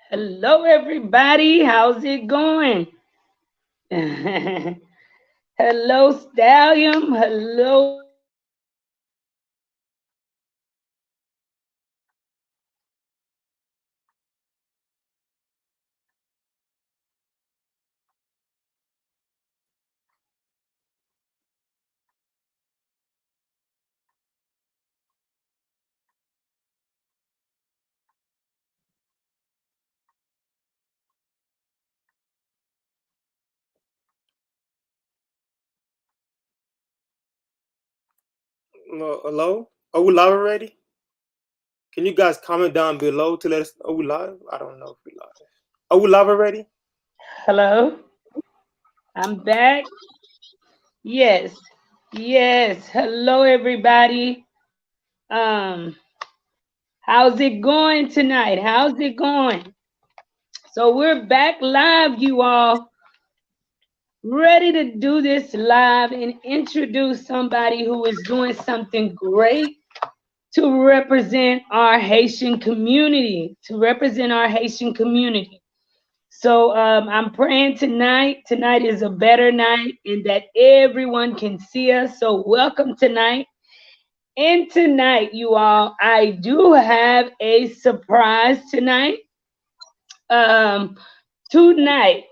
Hello, everybody. How's it going? Hello, Stallion. Hello, Hello? Are we live already? Can you guys comment down below to let us know we live? I don't know if we live. Are we live already? hello. I'm back. Yes, yes. Hello, everybody. Um, how's it going tonight? How's it going? So we're back live, you all. Ready to do this live and introduce somebody who is doing something great to represent our Haitian community, to represent our Haitian community. So I'm praying tonight. Tonight is a better night and that everyone can see us. So welcome tonight. And tonight, you all, I do have a surprise tonight. Um, Tonight,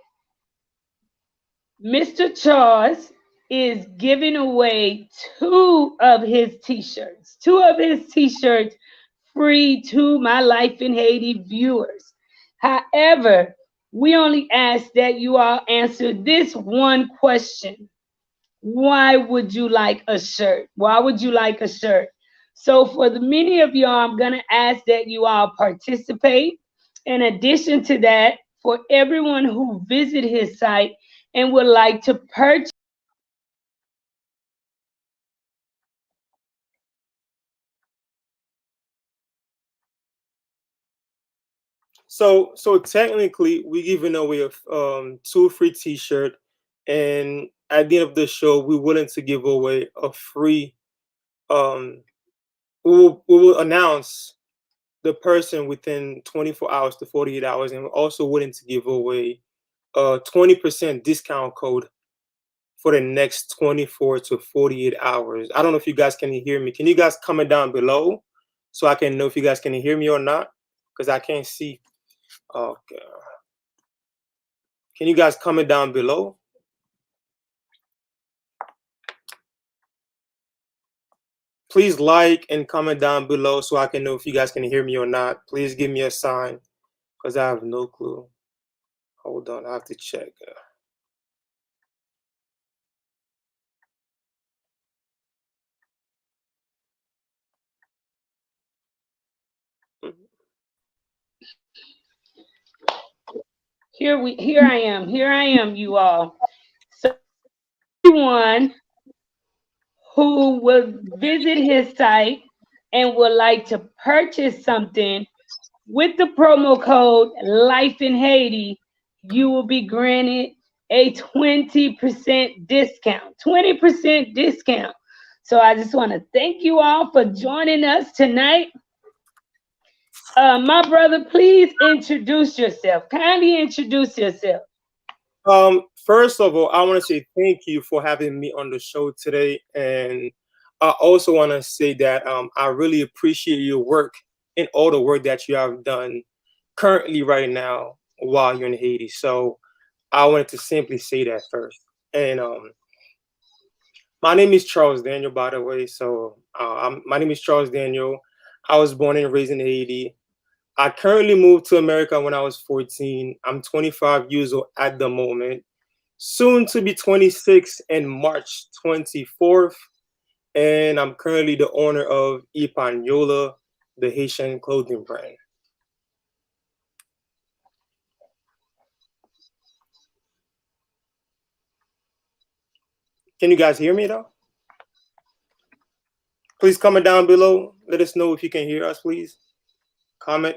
Mr. Charles is giving away two of his t-shirts free to my Life in Haiti viewers. However, we only ask that you all answer this one question. Why would you like a shirt? Why would you like a shirt? So for the many of y'all, I'm going to ask that you all participate. In addition to that, for everyone who visit his site and would like to purchase. So technically we're giving away two free t-shirt, and at the end of the show we're willing to give away a free um we will announce the person within 24 hours to 48 hours, and we're also willing to give away a 20% discount code for the next 24 to 48 hours. I don't know if you guys can hear me. Can you guys comment down below so I can know if you guys can hear me or not? Because I can't see. Okay. Can you guys comment down below? Please like and comment down below so I can know if you guys can hear me or not. Please give me a sign because I have no clue. Hold on, I have to check. Here I am, you all. So everyone who will visit his site and would like to purchase something with the promo code Life in Haiti, you will be granted a 20% discount. 20% discount. So I just want to thank you all for joining us tonight. My brother, please introduce yourself. Kindly introduce yourself. First of all, I want to say thank you for having me on the show today, and I also want to say that I really appreciate your work and all the work that you have done currently right now while you're in Haiti. So I wanted to simply say that first. And my name is Charles Daniel, by the way. So my name is Charles Daniel. I was born and raised in Haiti. I currently moved to America when I was 14. I'm 25 years old at the moment, soon to be 26 in March 24th. And I'm currently the owner of Ipanyola, the Haitian clothing brand. Can you guys hear me though? Please comment down below. Let us know if you can hear us, please. Comment.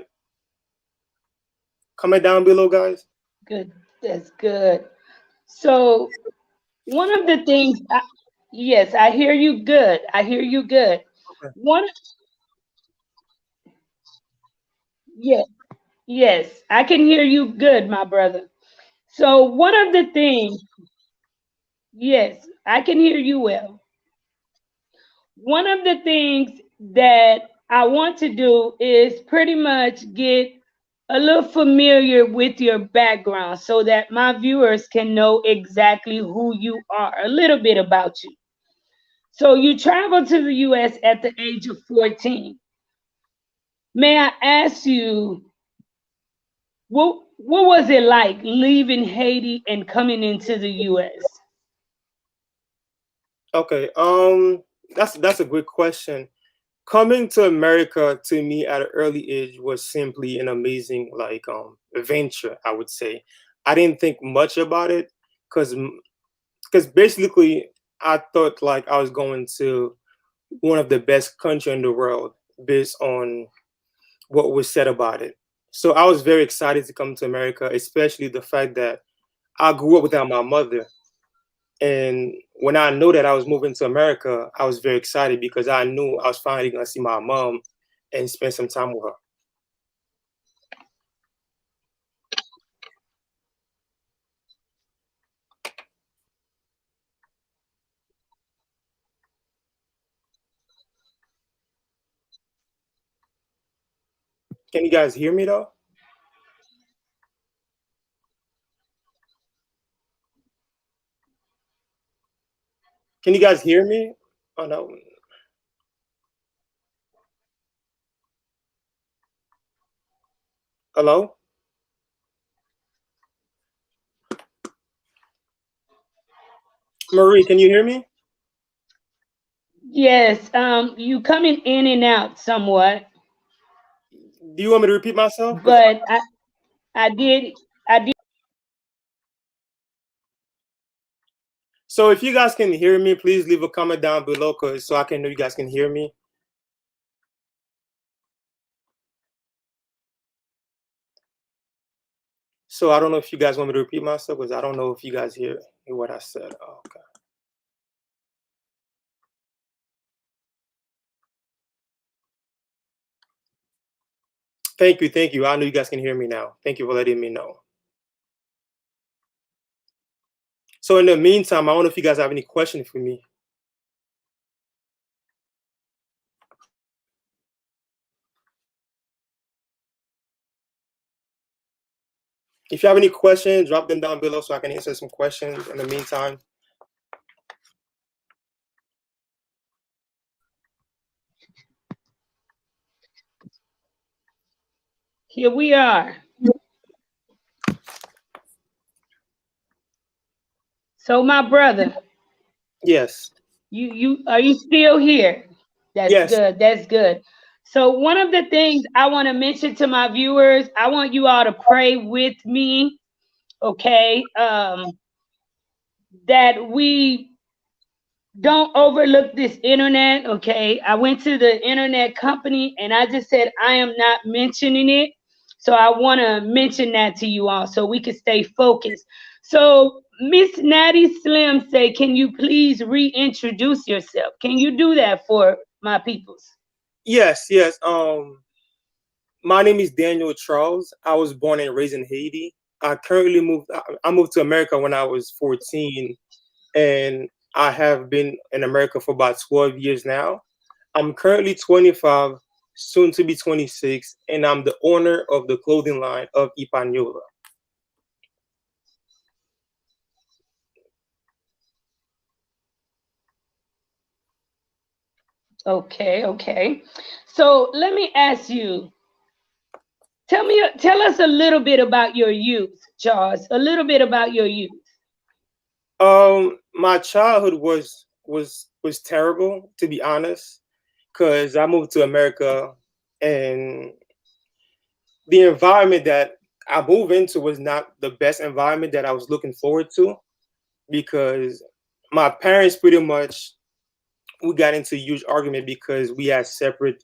Comment down below, guys. Good. That's good. So one of the things, yes, I hear you good. I hear you good. Okay. One, yes. Yes, I can hear you good, my brother. So one of the things, yes, I can hear you well. One of the things that I want to do is pretty much get a little familiar with your background so that my viewers can know exactly who you are, a little bit about you. So you traveled to the US at the age of 14. May I ask you, what was it like leaving Haiti and coming into the US? Okay, that's a good question. Coming to America to me at an early age was simply an amazing adventure, I would say. I didn't think much about it because basically I thought like I was going to one of the best country in the world based on what was said about it. So I was very excited to come to America, especially the fact that I grew up without my mother. And when I knew that I was moving to America, I was very excited because I knew I was finally going to see my mom and spend some time with her. Can you guys hear me though? Can you guys hear me? Oh no. Hello? Marie, can you hear me? Yes, you coming in and out somewhat, Do you want me to repeat myself? but I did. So if you guys can hear me, please leave a comment down below so I can know you guys can hear me. So I don't know if you guys want me to repeat myself because I don't know if you guys hear what I said. Oh, okay. Thank you, thank you. I know you guys can hear me now. Thank you for letting me know. So in the meantime, I don't know if you guys have any questions for me. If you have any questions, drop them down below so I can answer some questions in the meantime. Here we are. So my brother, Yes. you are you still here? That's Yes. good. That's good. So one of the things I want to mention to my viewers, I want you all to pray with me, okay? That we don't overlook this internet, okay? I went to the internet company and I just said I am not mentioning it. So I want to mention that to you all so we can stay focused. So Miss Natty Slim say, can you please reintroduce yourself? Can you do that for my peoples? Yes, yes. My name is Daniel Charles. I was born and raised in Haiti. I currently moved. I moved to America when I was 14, and I have been in America for about 12 years now. I'm currently 25, soon to be 26, and I'm the owner of the clothing line of Ipanyola. Okay, okay. So let me ask you, tell us a little bit about your youth, Charles. A little bit about your youth. My childhood was terrible, to be honest, because I moved to America, and the environment that I moved into was not the best environment that I was looking forward to, because my parents pretty much we got into a huge argument because we had separate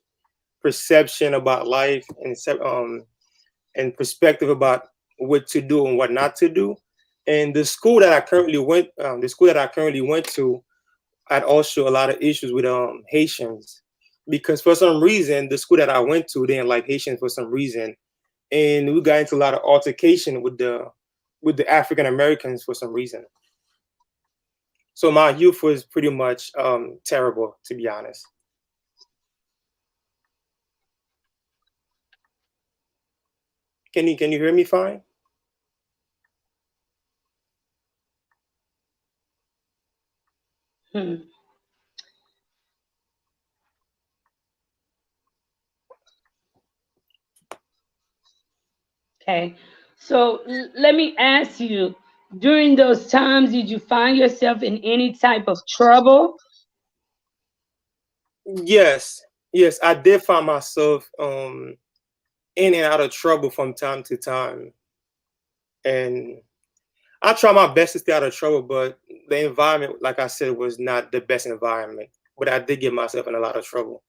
perception about life and perspective about what to do and what not to do. And the school that I currently went to, had also a lot of issues with Haitians, because for some reason the school that I went to didn't like Haitians for some reason, and we got into a lot of altercation with the African Americans for some reason. So my youth was pretty much terrible, to be honest. Can you hear me fine? Hmm. Okay. So let me ask you, during those times, did you find yourself in any type of trouble? Yes, yes, I did find myself in and out of trouble from time to time, and I try my best to stay out of trouble, but the environment, like I said, was not the best environment. But I did get myself in a lot of trouble.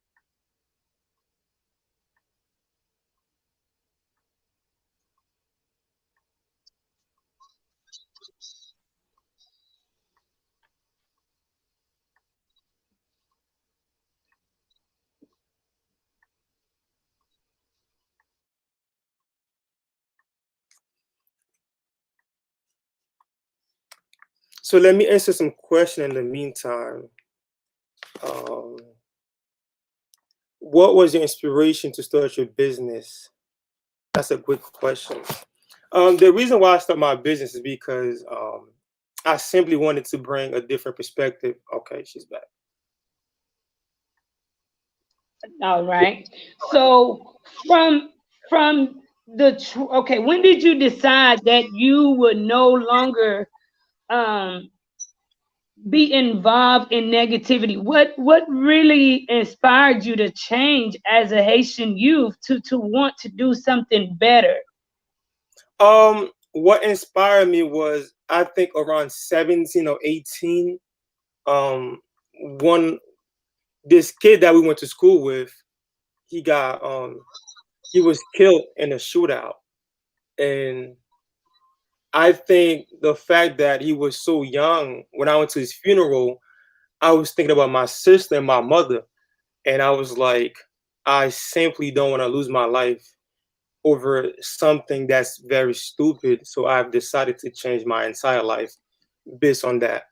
So let me answer some question in the meantime. Um, what was your inspiration to start your business? That's a good question. The reason why I started my business is because I simply wanted to bring a different perspective. Okay, she's back. All right. So from okay, when did you decide that you would no longer um be involved in negativity? What really inspired you to change as a Haitian youth to want to do something better? What inspired me was I think around 17 or 18. Um, one this kid that we went to school with, he got he was killed in a shootout, and I think the fact that he was so young when I went to his funeral, I was thinking about my sister and my mother, and I was like, I simply don't want to lose my life over something that's very stupid. So I've decided to change my entire life based on that.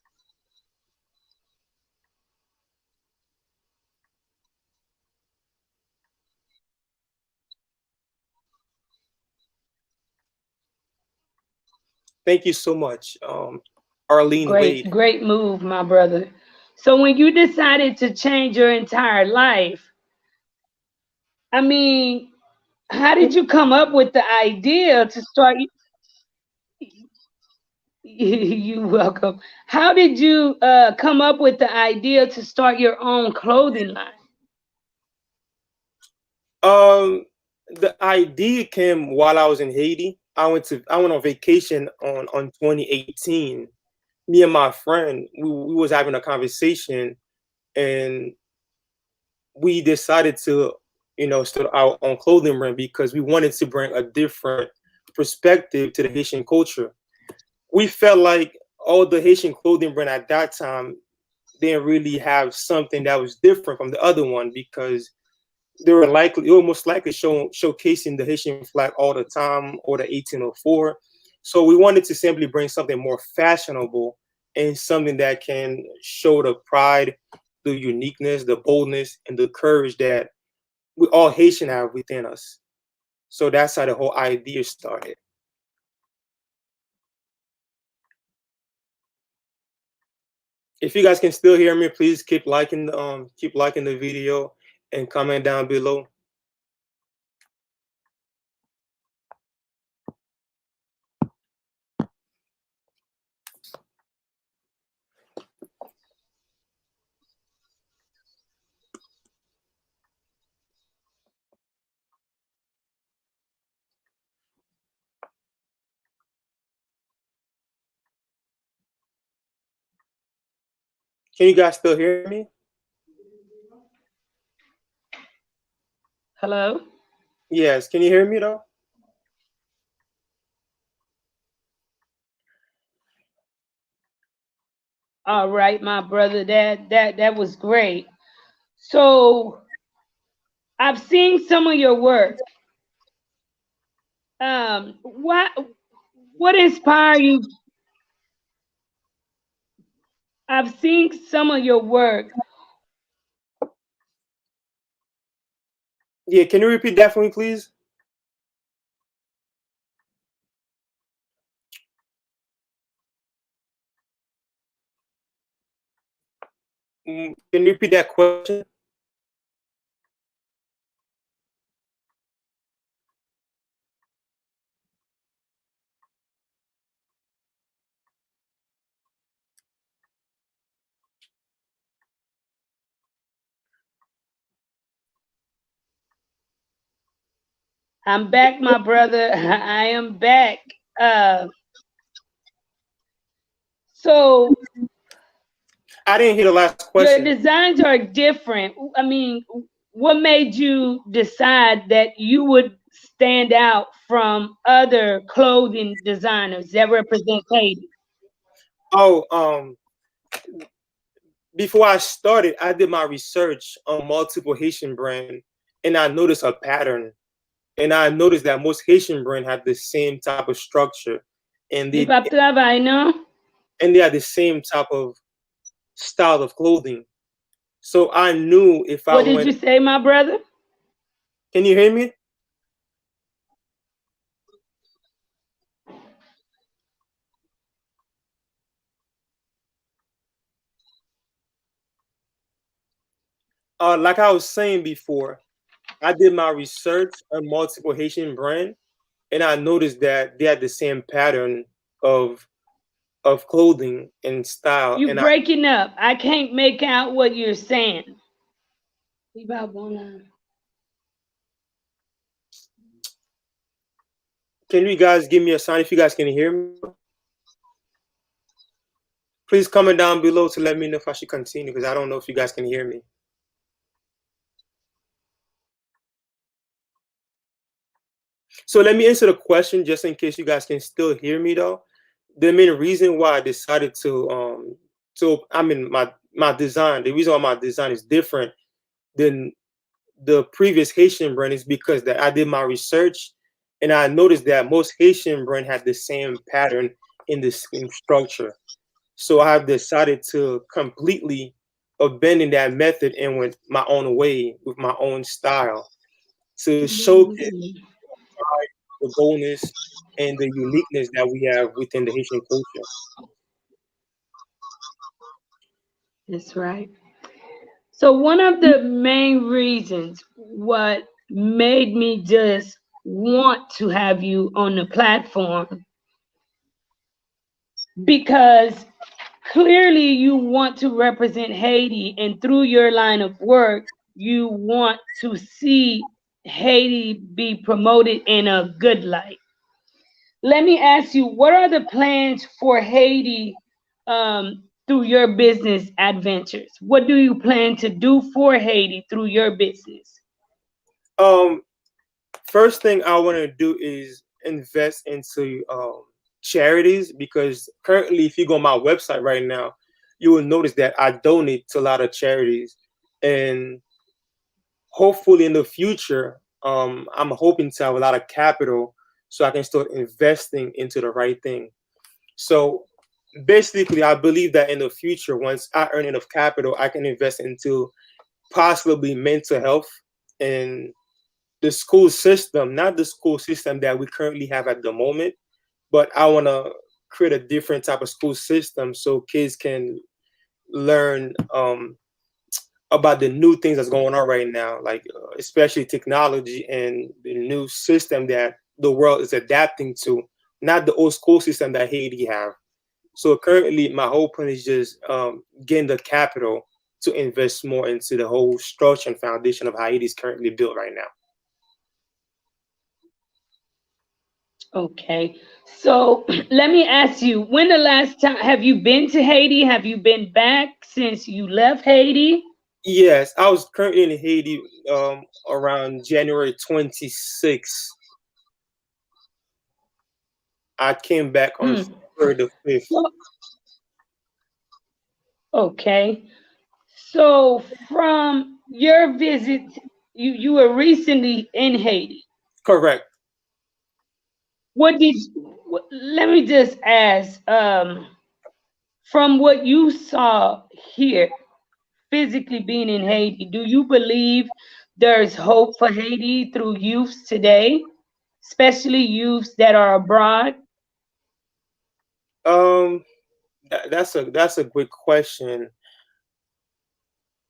Thank you so much, Arlene Great, Wade. great move, my brother. So when you decided to change your entire life, I mean, how did you come up with the idea to start? You welcome. How did you come up with the idea to start your own clothing line? Um, the idea came while I was in Haiti. I went on vacation on 2018. Me and my friend, we was having a conversation, and we decided to, start our own clothing brand because we wanted to bring a different perspective to the Haitian culture. We felt like all the Haitian clothing brand at that time didn't really have something that was different from the other one because they were most likely showcasing the Haitian flag all the time or the 1804. So we wanted to simply bring something more fashionable and something that can show the pride, the uniqueness, the boldness, and the courage that we all Haitian have within us. So that's how the whole idea started. If you guys can still hear me, please keep liking the video and comment down below. Can you guys still hear me? Hello? Yes. Can you hear me though? All right, my brother. That was great. So I've seen some of your work, What inspired you? I've seen some of your work. Yeah, can you repeat that for me, please? Can you repeat that question? I'm back, my brother. I am back. Uh, so I didn't hear the last your question. designs are different. I mean, what made you decide that you would stand out from other clothing designers that represent Haiti? Oh, before I started, I did my research on multiple Haitian brand, and I noticed a pattern. And I noticed that most Haitian brand have the same type of structure, and Hip hop travail, no? they have the same type of style of clothing. So I knew if I What did went, you say, my brother? can you hear me? Like I was saying before, I did my research on multiple Haitian brand, and I noticed that they had the same pattern of clothing and style. You And I breaking up. I can't make out what you're saying. We about one. can you guys give me a sign if you guys can hear me? Please comment down below to let me know if I should continue because I don't know if you guys can hear me. So let me answer the question just in case you guys can still hear me though. The main reason why I decided to I mean my design, the reason why my design is different than the previous Haitian brand is because that I did my research and I noticed that most Haitian brand had the same pattern in the same structure. So I have decided to completely abandon that method and went my own way with my own style to showcase the boldness and the uniqueness that we have within the Haitian culture. That's right. So one of the main reasons what made me just want to have you on the platform because clearly you want to represent Haiti and through your line of work you want to see Haiti be promoted in a good light. Let me ask you, what are the plans for Haiti through your business adventures? What do you plan to do for Haiti through your business? Um, First thing I want to do is invest into charities because currently, if you go on my website right now, you will notice that I donate to a lot of charities, and hopefully in the future, I'm hoping to have a lot of capital so I can start investing into the right thing. So basically, I believe that in the future, once I earn enough capital, I can invest into possibly mental health and the school system, not the school system that we currently have at the moment, but I want to create a different type of school system so kids can learn about the new things that's going on right now, like especially technology and the new system that the world is adapting to, not the old school system that Haiti have. So currently, my whole plan is just getting the capital to invest more into the whole structure and foundation of how Haiti is currently built right now. Okay. So let me ask you, when the last time have you been to Haiti? Have you been back since you left Haiti? Yes, I was currently in Haiti around January 26th. I came back on Mm. February the 5th. So, okay. So from your visit, you were recently in Haiti. Correct. What did? Let me just ask. From what you saw here, physically being in Haiti, do you believe there's hope for Haiti through youths today, especially youths that are abroad? Um, that's a good question.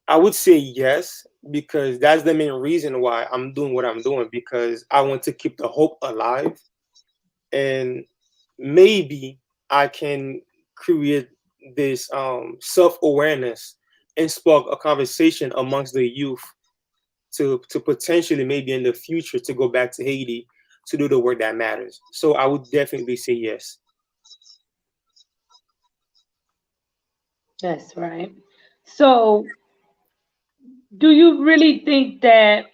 I would say yes, because that's the main reason why I'm doing what I'm doing, because I want to keep the hope alive, and maybe I can create this self-awareness and spark a conversation amongst the youth to potentially maybe in the future to go back to Haiti to do the work that matters. So I would definitely say yes. That's right. So, do you really think that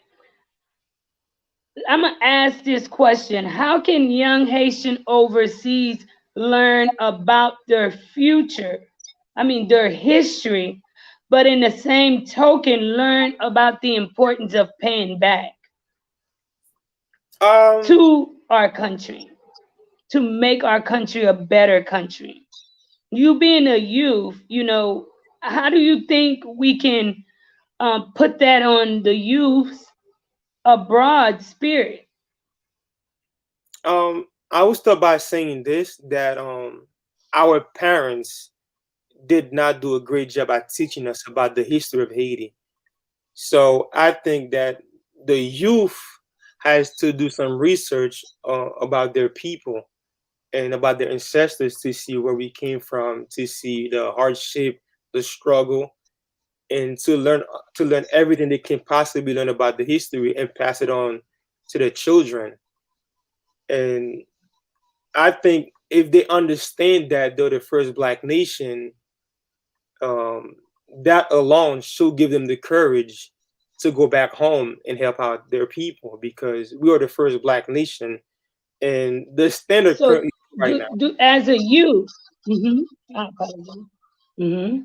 I'm gonna ask this question? How can young Haitian overseas learn about their future? I mean, their history, but in the same token, learn about the importance of paying back Um, to our country to make our country a better country. You being a youth, how do you think we can put that on the youth's abroad spirit? I will start by saying this, that our parents did not do a great job at teaching us about the history of Haiti. So I think that the youth has to do some research about their people and about their ancestors to see where we came from, to see the hardship, the struggle, and to learn everything they can possibly learn about the history and pass it on to their children. And I think if they understand that they're the first Black nation, um, that alone should give them the courage to go back home and help out their people, because we are the first Black nation, and the standard So, currently right now. as a youth, hmm I apologize. hmm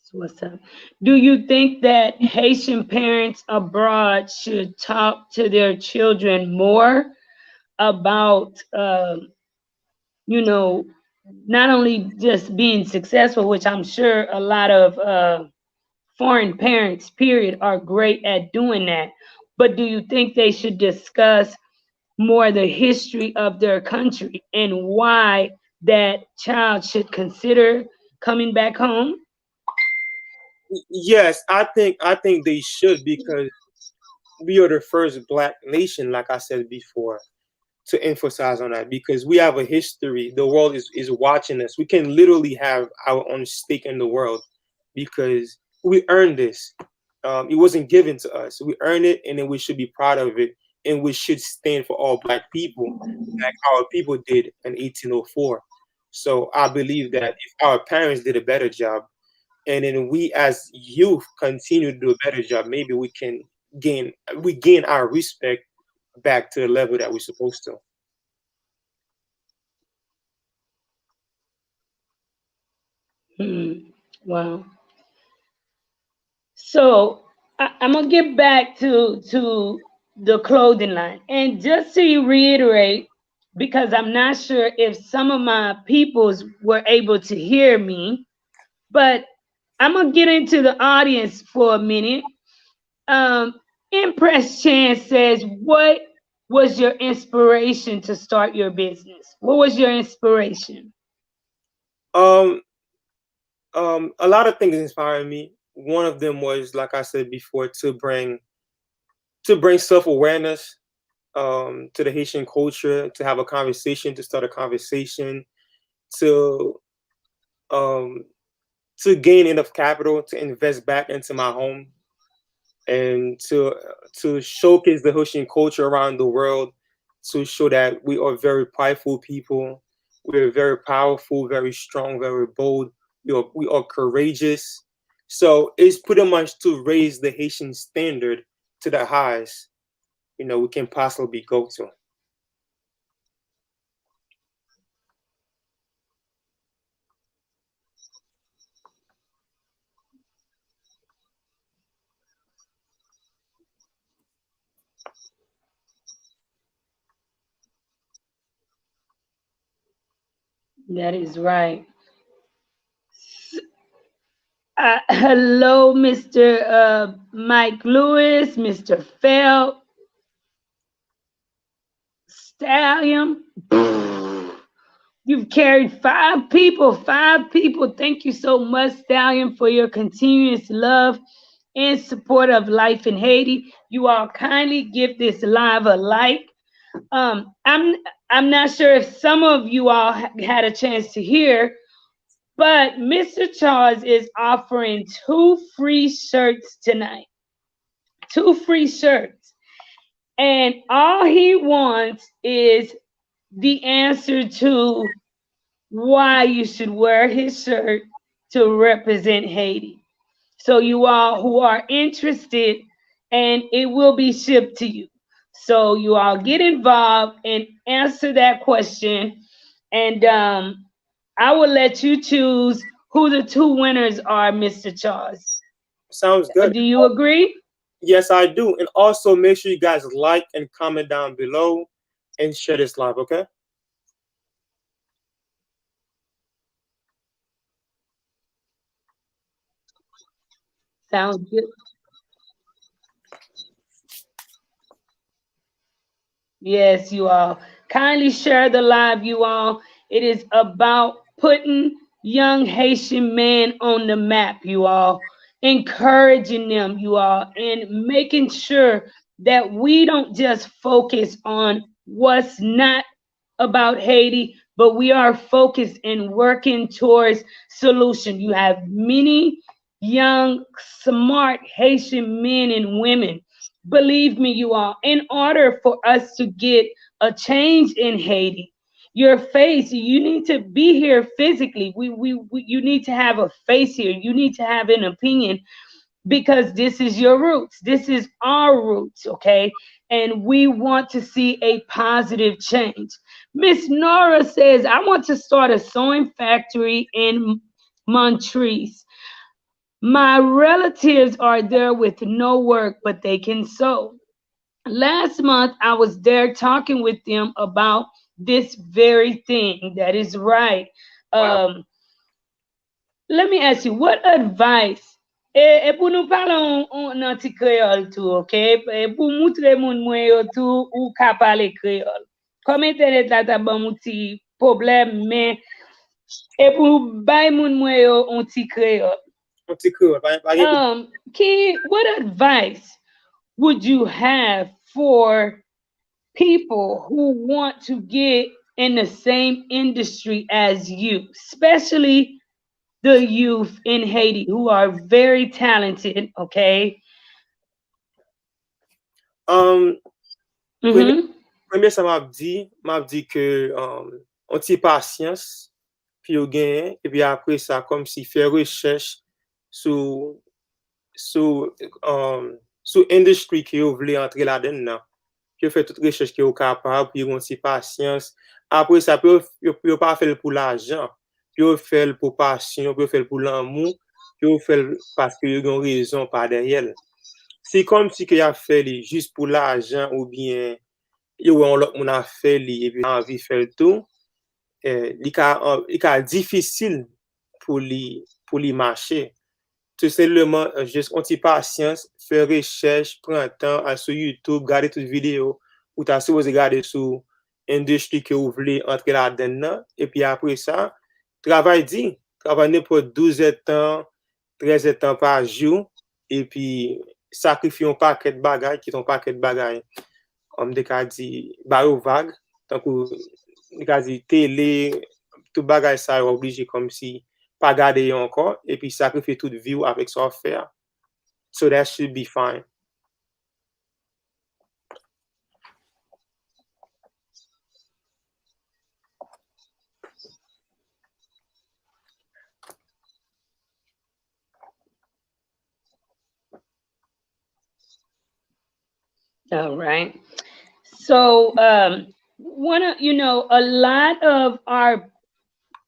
So what's up? Do you think that Haitian parents abroad should talk to their children more about, you know, not only just being successful, which I'm sure a lot of foreign parents, period, are great at doing that, but do you think they should discuss more the history of their country and why that child should consider coming back home? Yes, I think they should, because we are the first Black nation, like I said before, to emphasize on that, because we have a history. The world is watching us. We can literally have our own stake in the world, because we earned this. It wasn't given to us. We earned it, and then we should be proud of it, and we should stand for all Black people, like our people did in 1804. So I believe that if our parents did a better job, and then we as youth continue to do a better job, maybe we gain our respect back to the level that we're supposed to. Hmm. Wow. So I'm gonna get back to the clothing line, and just to reiterate, because I'm not sure if some of my peoples were able to hear me, but I'm gonna get into the audience for a minute. Um, Impress Chan says, "What was your inspiration to start your business? What was your inspiration?" Um, a lot of things inspired me. One of them was, like I said before, to bring self awareness to the Haitian culture, to have a conversation, to start a conversation, to um, to gain enough capital to invest back into my home, and to showcase the Haitian culture around the world, to show that we are very prideful people. We're very powerful, very strong, very bold. We are courageous. So it's pretty much to raise the Haitian standard to the highest we can possibly go to. That is right. Hello, Mr. Mike Lewis, Mr. Felt, Stallion. You've carried five people, five people. Thank you so much, Stallion, for your continuous love and support of Life in Haiti. You all kindly give this live a like. Um, I'm I'm not sure if some of you all had a chance to hear, but Mr. Charles is offering two free shirts tonight. Two free shirts. And all he wants is the answer to why you should wear his shirt to represent Haiti. So you all who are interested, and it will be shipped to you. So you all get involved and answer that question, and I will let you choose who the two winners are, Mr. Charles. Sounds good. Do you agree? Yes, I do. And also make sure you guys like and comment down below and share this live, okay? Sounds good. Yes, you all. Kindly share the live, you all. It is about putting young Haitian men on the map, you all. Encouraging them, you all, and making sure that we don't just focus on what's not about Haiti, but we are focused and working towards solution. You have many young, smart Haitian men and women. Believe me, you all, in order for us to get a change in Haiti, your face, you need to be here physically. You need to have a face here. You need to have an opinion because this is your roots. This is our roots, okay? And we want to see a positive change. Miss Nora says, I want to start a sewing factory in Montrese. My relatives are there with no work, but they can sew. Last month, I was there talking with them about this very thing. That is right. Wow. Um, Let me ask you, what advice? Pou nou pale nan ti kreol tou, ok? Pou moutre moun mwen yo tou ou ka pale kreol. Kom internet la ta ban mou ti problem, men pou bay moun mwen yo on ti kreol. Un petit coup, par exemple, What advice would you have for people who want to get in the same industry as you, especially the youth in Haiti who are very talented, okay? um, premier, Mm-hmm. premier ça m'a dit que on ti patience, puis au gain, et puis après ça, comme si faire recherche sur sur sur industrie qui vous voulez entrer là-dedans. Puis fait toute recherche qui est capable, puis on ti patience. Après ça, peut pas faire pour l'argent, puis on fait pour passion, puis on fait pour l'amour, puis on fait parce que y a une raison par derrière. C'est comme si qu'il a fait juste pour l'argent ou bien yo on a fait et puis envie de faire tout, il est difficile pour lui marcher. Tout simplement, juste on petit patience, faire recherche, prendre un temps à sur YouTube, regarder toutes les vidéos, ou tu as supposé regarder sur l'industrie que vous voulez entrer là-dedans, et puis après ça, travaille n'importe 12 temps, 13 temps par jour, et puis sacrifier un paquet de bagages, qui sont un paquet de bagages, comme des cas dit, barreau vague, donc, des cas dit, télé, tout bagage ça est obligé comme si pas garder encore, et puis sacrifier toute vie avec son affaire. So that should be fine. All right. So, one of a lot of our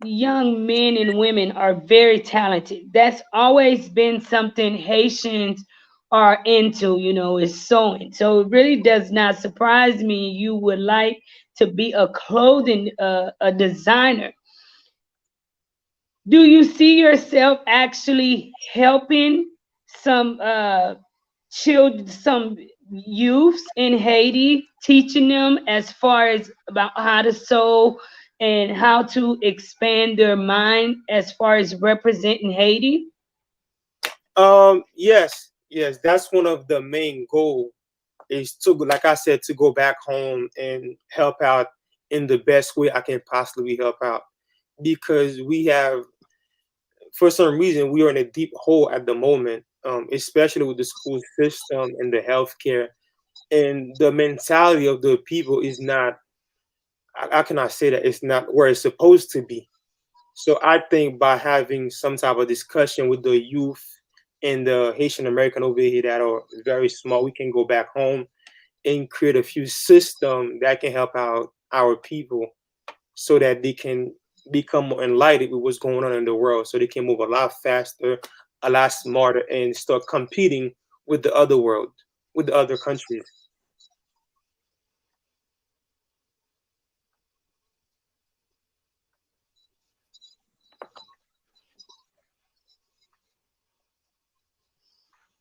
young men and women are very talented. That's always been something Haitians are into, is sewing. So it really does not surprise me you would like to be a clothing a designer. Do you see yourself actually helping some children, some youths in Haiti, teaching them as far as about how to sew and how to expand their mind as far as representing Haiti? Yes, yes, that's one of the main goal is to, like I said, to go back home and help out in the best way I can possibly help out. Because we have, for some reason, we are in a deep hole at the moment, especially with the school system and the healthcare, and the mentality of the people is not. How can I say that it's not where it's supposed to be? So I think by having some type of discussion with the youth and the Haitian American over here that are very small, we can go back home and create a few systems that can help out our people so that they can become more enlightened with what's going on in the world, so they can move a lot faster, a lot smarter, and start competing with the other world, with the other countries.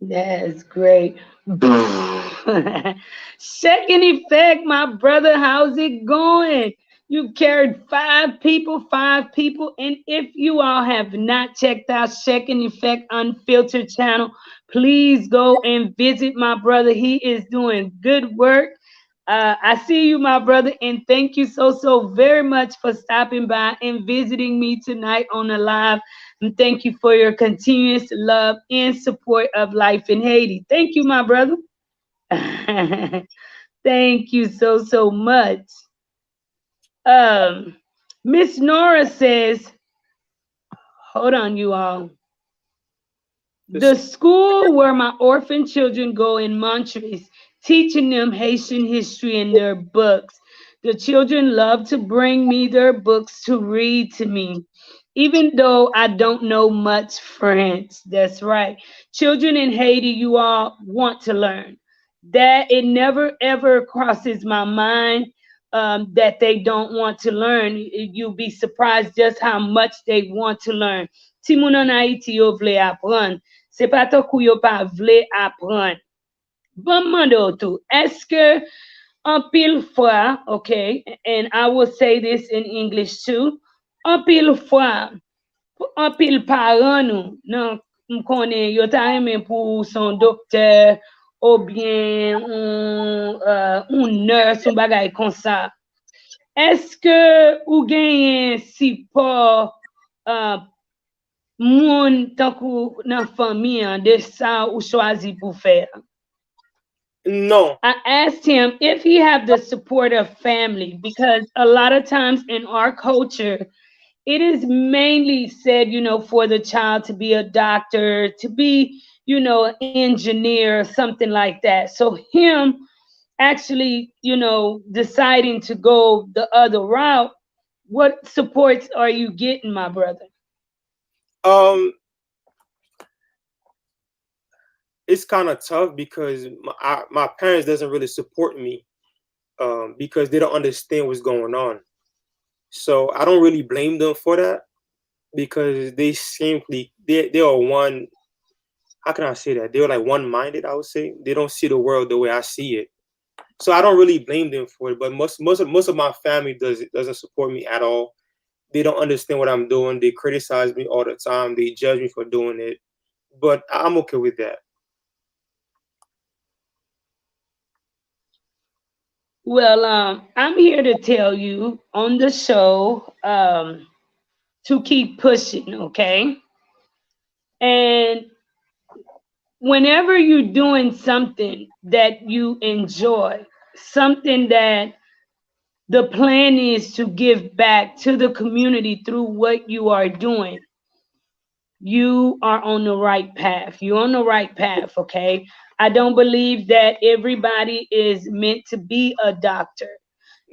That's great. Second effect, my brother, how's it going? You carried five people. And if you all have not checked out Second Effect Unfiltered channel, please go and visit my brother. He is doing good work. I see you, my brother, and thank you so very much for stopping by and visiting me tonight on the live. And thank you for your continuous love and support of life in Haiti. Thank you, my brother. Thank you so much. Um, Miss Nora says, hold on, you all. The This, school where my orphan children go in Montrese, teaching them Haitian history in their books. The children love to bring me their books to read to me, even though I don't know much French. That's right. Children in Haiti, you all want to learn. That it never ever crosses my mind that they don't want to learn. You'll be surprised just how much they want to learn. Ti moun an Haiti yo vle apran, se pa tan kou yo pa vle apran. Bon mande ou tou, eske an pil fwa, okay, and I will say this in English too, an pil fwa, an pil paran nou, nan m konen yo ta remen pou son dokter, ou bien un nurse, un bagay kon sa. Eske ou genyen sipor uh, moun tankou nan fami an de sa ou chwazi pou fè? no. I asked him if he have the support of family because a lot of times in our culture, it is mainly said, for the child to be a doctor, to be, an engineer, something like that. So him actually, deciding to go the other route, what supports are you getting, my brother? Um, it's kind of tough because my parents doesn't really support me, because they don't understand what's going on. So I don't really blame them for that because they are one. How can I say that? They're like one minded. I would say they don't see the world the way I see it. So I don't really blame them for it. But most of my family doesn't support me at all. They don't understand what I'm doing. They criticize me all the time. They judge me for doing it. But I'm okay with that. Well, I'm here to tell you on the show to keep pushing, okay? And whenever you're doing something that you enjoy, something that the plan is to give back to the community through what you are doing, you are on the right path. You're on the right path, okay? I don't believe that everybody is meant to be a doctor.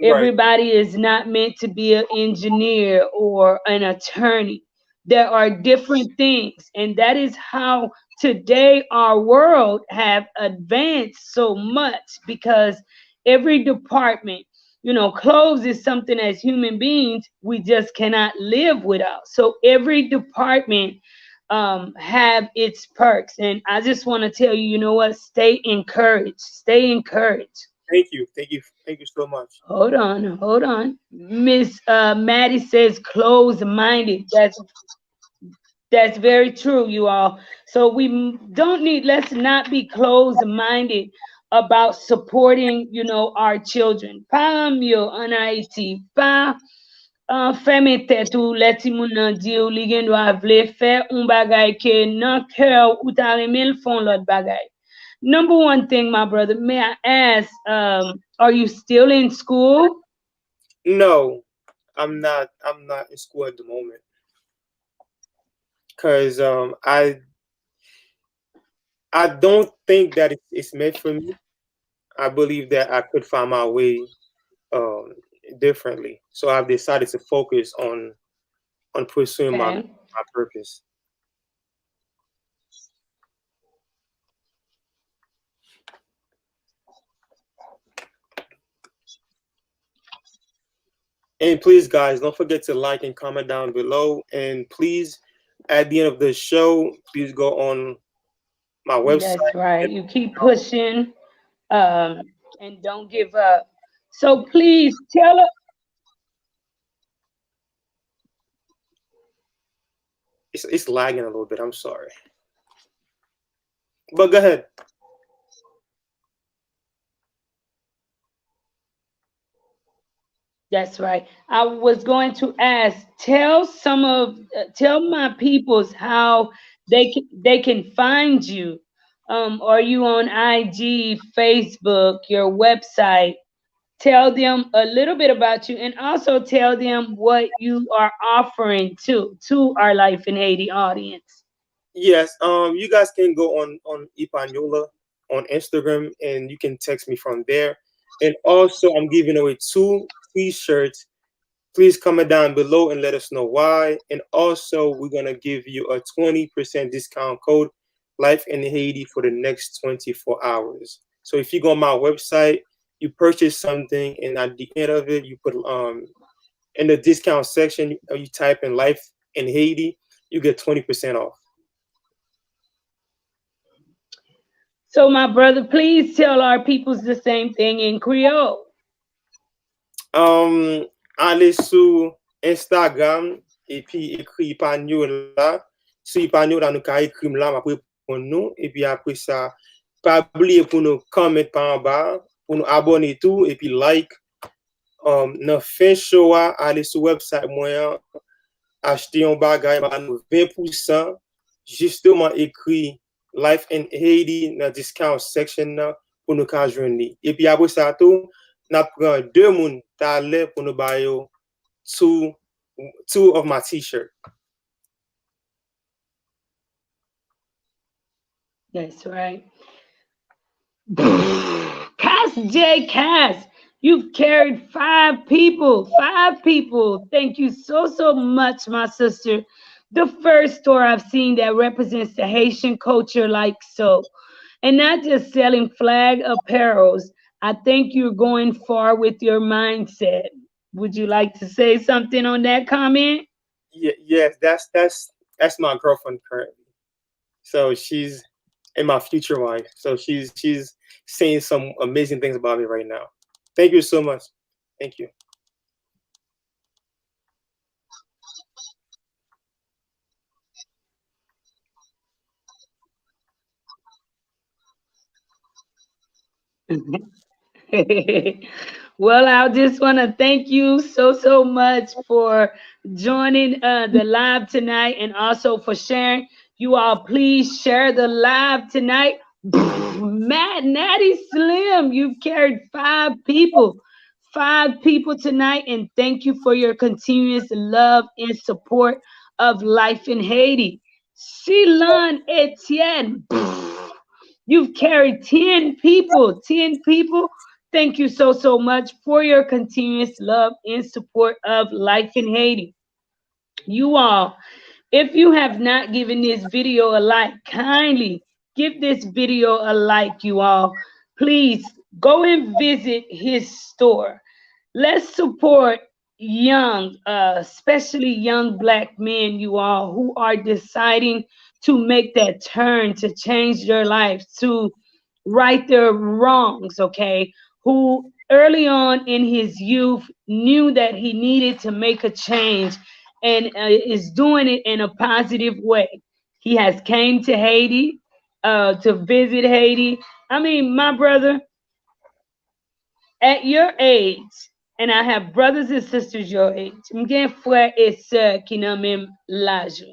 Right. Everybody is not meant to be an engineer or an attorney. There are different things, and that is how today our world have advanced so much because every department, clothes is something as human beings we just cannot live without. So every department have its perks. And I just want to tell you, you know what? Stay encouraged. Stay encouraged. Thank you. Thank you. Thank you so much. Hold on, hold on. Miss Maddie says closed minded. That's very true, you all. So we don't need, let's not be closed minded about supporting, our children. Pa myo anaiti, pa feme tetou leti moun nan di ou li gen do avle fe un bagay ke nan kèr ou ta remel fon lot bagay. Number one thing, my brother, may I ask, are you still in school? No, I'm not. I'm not in school at the moment because I don't think that it's meant for me. I believe that I could find my way um, differently. So I've decided to focus on pursuing Okay. my purpose. And please, guys, don't forget to like and comment down below. And please, at the end of the show, please go on my That's website. right. You keep pushing, um, and don't give up. So please tell us. It's lagging a little bit. I'm sorry, but go ahead. That's right. I was going to ask, tell my peoples how they can find you. Are you on IG, Facebook, your website? Tell them a little bit about you, and also tell them what you are offering to our Life in Haiti audience. Yes, you guys can go on Ipanyola on Instagram, and you can text me from there. And also, I'm giving away two T-shirts. Please comment down below and let us know why. And also, we're gonna give you a 20% discount code, Life in Haiti, for the next 24 hours. So if you go on my website, you purchase something, and at the end of it, you put in the discount section, you type in Life in Haiti, you get 20% off. So, my brother, please tell our peoples the same thing in Creole. Allez sur Instagram et puis écrit panneau là. Sur panneau là, nous ka écrit là, après pour nous. Et puis après ça, pas oublier pour nous comment par en bas, pour nous abonner tout, et puis like. Dans fin show, aller sur website moi, acheter un bagage, bah, nous 20%, justement écrit Life in Haiti dans discount section là, pour nous ka joindre. Et puis après ça tout, n'a prend deux moun talè pour nous bailler two of my t-shirt. That's right. Cass J. Cass, you've carried five people. Five people. Thank you so much, my sister. The first store I've seen that represents the Haitian culture like so. And not just selling flag apparels. I think you're going far with your mindset. Would you like to say something on that comment? Yeah, yes, that's my girlfriend currently. So she's and my future wife. So she's saying some amazing things about me right now. Thank you so much. Thank you. Well, I just want to thank you so much for joining the live tonight and also for sharing. You all, please share the live tonight. Matt Natty Slim, you've carried five people tonight, and thank you for your continuous love and support of Life in Haiti. Sheilan Etienne, you've carried 10 people. 10 people. Thank you so much for your continuous love and support of Life in Haiti. You all, If you have not given this video a like, kindly give this video a like, you all. Please go and visit his store. Let's support young, especially young black men, you all, who are deciding to make that turn to change their lives, to right their wrongs, okay? Who early on in his youth knew that he needed to make a change and is doing it in a positive way. He has came to Haiti to visit Haiti. I mean, my brother, at your age, and I have brothers and sisters your age, m'gen frère et sœur qui nan même l'âge.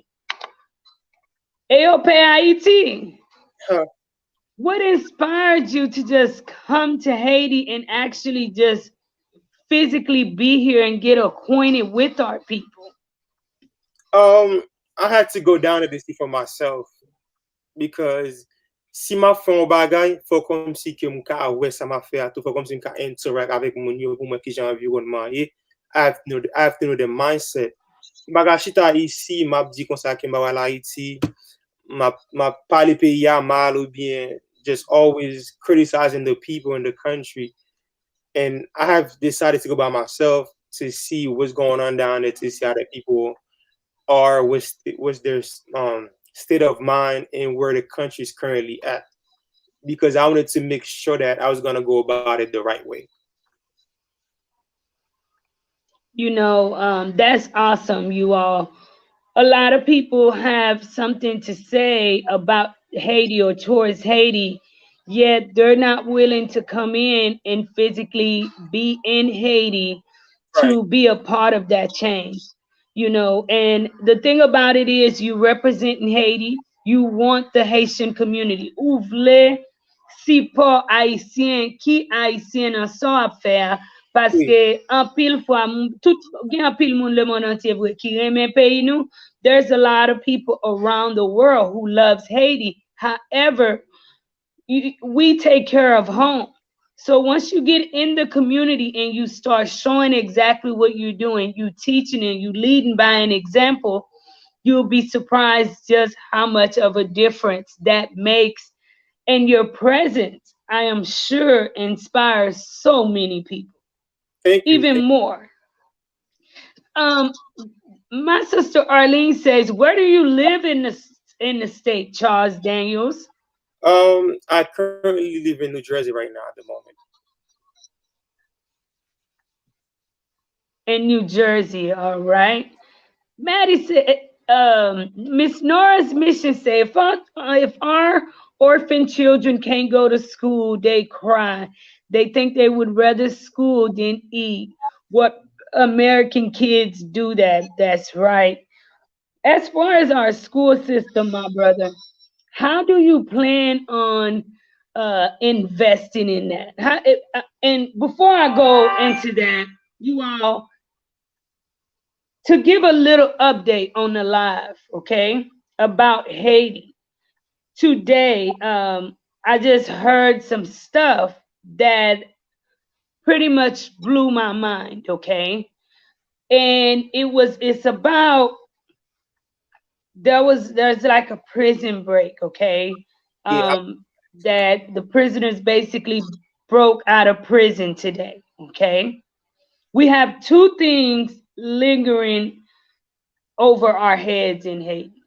Et yo pe Haiti. Huh. What inspired you to just come to Haiti and actually just physically be here and get acquainted with our people? Um, I had to go down to this for myself because si ma fè un bagay, fò kom si ke m ka wè sa ma fè atou, fò kom si m ka interact avèk moun yo pou mwen ki jan environnement ye. I have to know the mindset. Baga chita isi, map di kon sa ke mba wala Haiti, ma pale pe ya mal ou bien just always criticizing the people in the country. And I have decided to go by myself to see what's going on down there, to see how the people are, what's their state of mind and where the country is currently at. Because I wanted to make sure that I was going to go about it the right way. That's awesome, you all. A lot of people have something to say about Haiti or towards Haiti, yet they're not willing to come in and physically be in Haiti Right. to be a part of that change. And the thing about it is, you represent in Haiti, you want the Haitian community. Ouvle si po Haitien ki Haitien an son ap fè a, Oui. paske an pil fwa, gen an pil moun le moun antye vwe ki reme peyi nou. There's a lot of people around the world who loves Haiti. However, we take care of home. So once you get in the community and you start showing exactly what you're doing, you teaching and you leading by an example, you'll be surprised just how much of a difference that makes. And your presence, I am sure, inspires so many people, Thank you. even more. Um, my sister Arlene says, "Where do you live in the state, Charles Daniels?" I currently live in New Jersey right now at the moment. In New Jersey, all right. Maddie said, Miss Nora's mission said, if our orphan children can't go to school, they cry. They think they would rather school than eat. What American kids do that? That's right. As far as our school system, my brother, how do you plan on investing in that? And before I go into that, you all, to give a little update on the live, okay, about Haiti. Today, I just heard some stuff that pretty much blew my mind, okay? And it's about, there's like a prison break, okay? Yeah. That the prisoners basically broke out of prison today, okay? We have two things lingering over our heads in Haiti.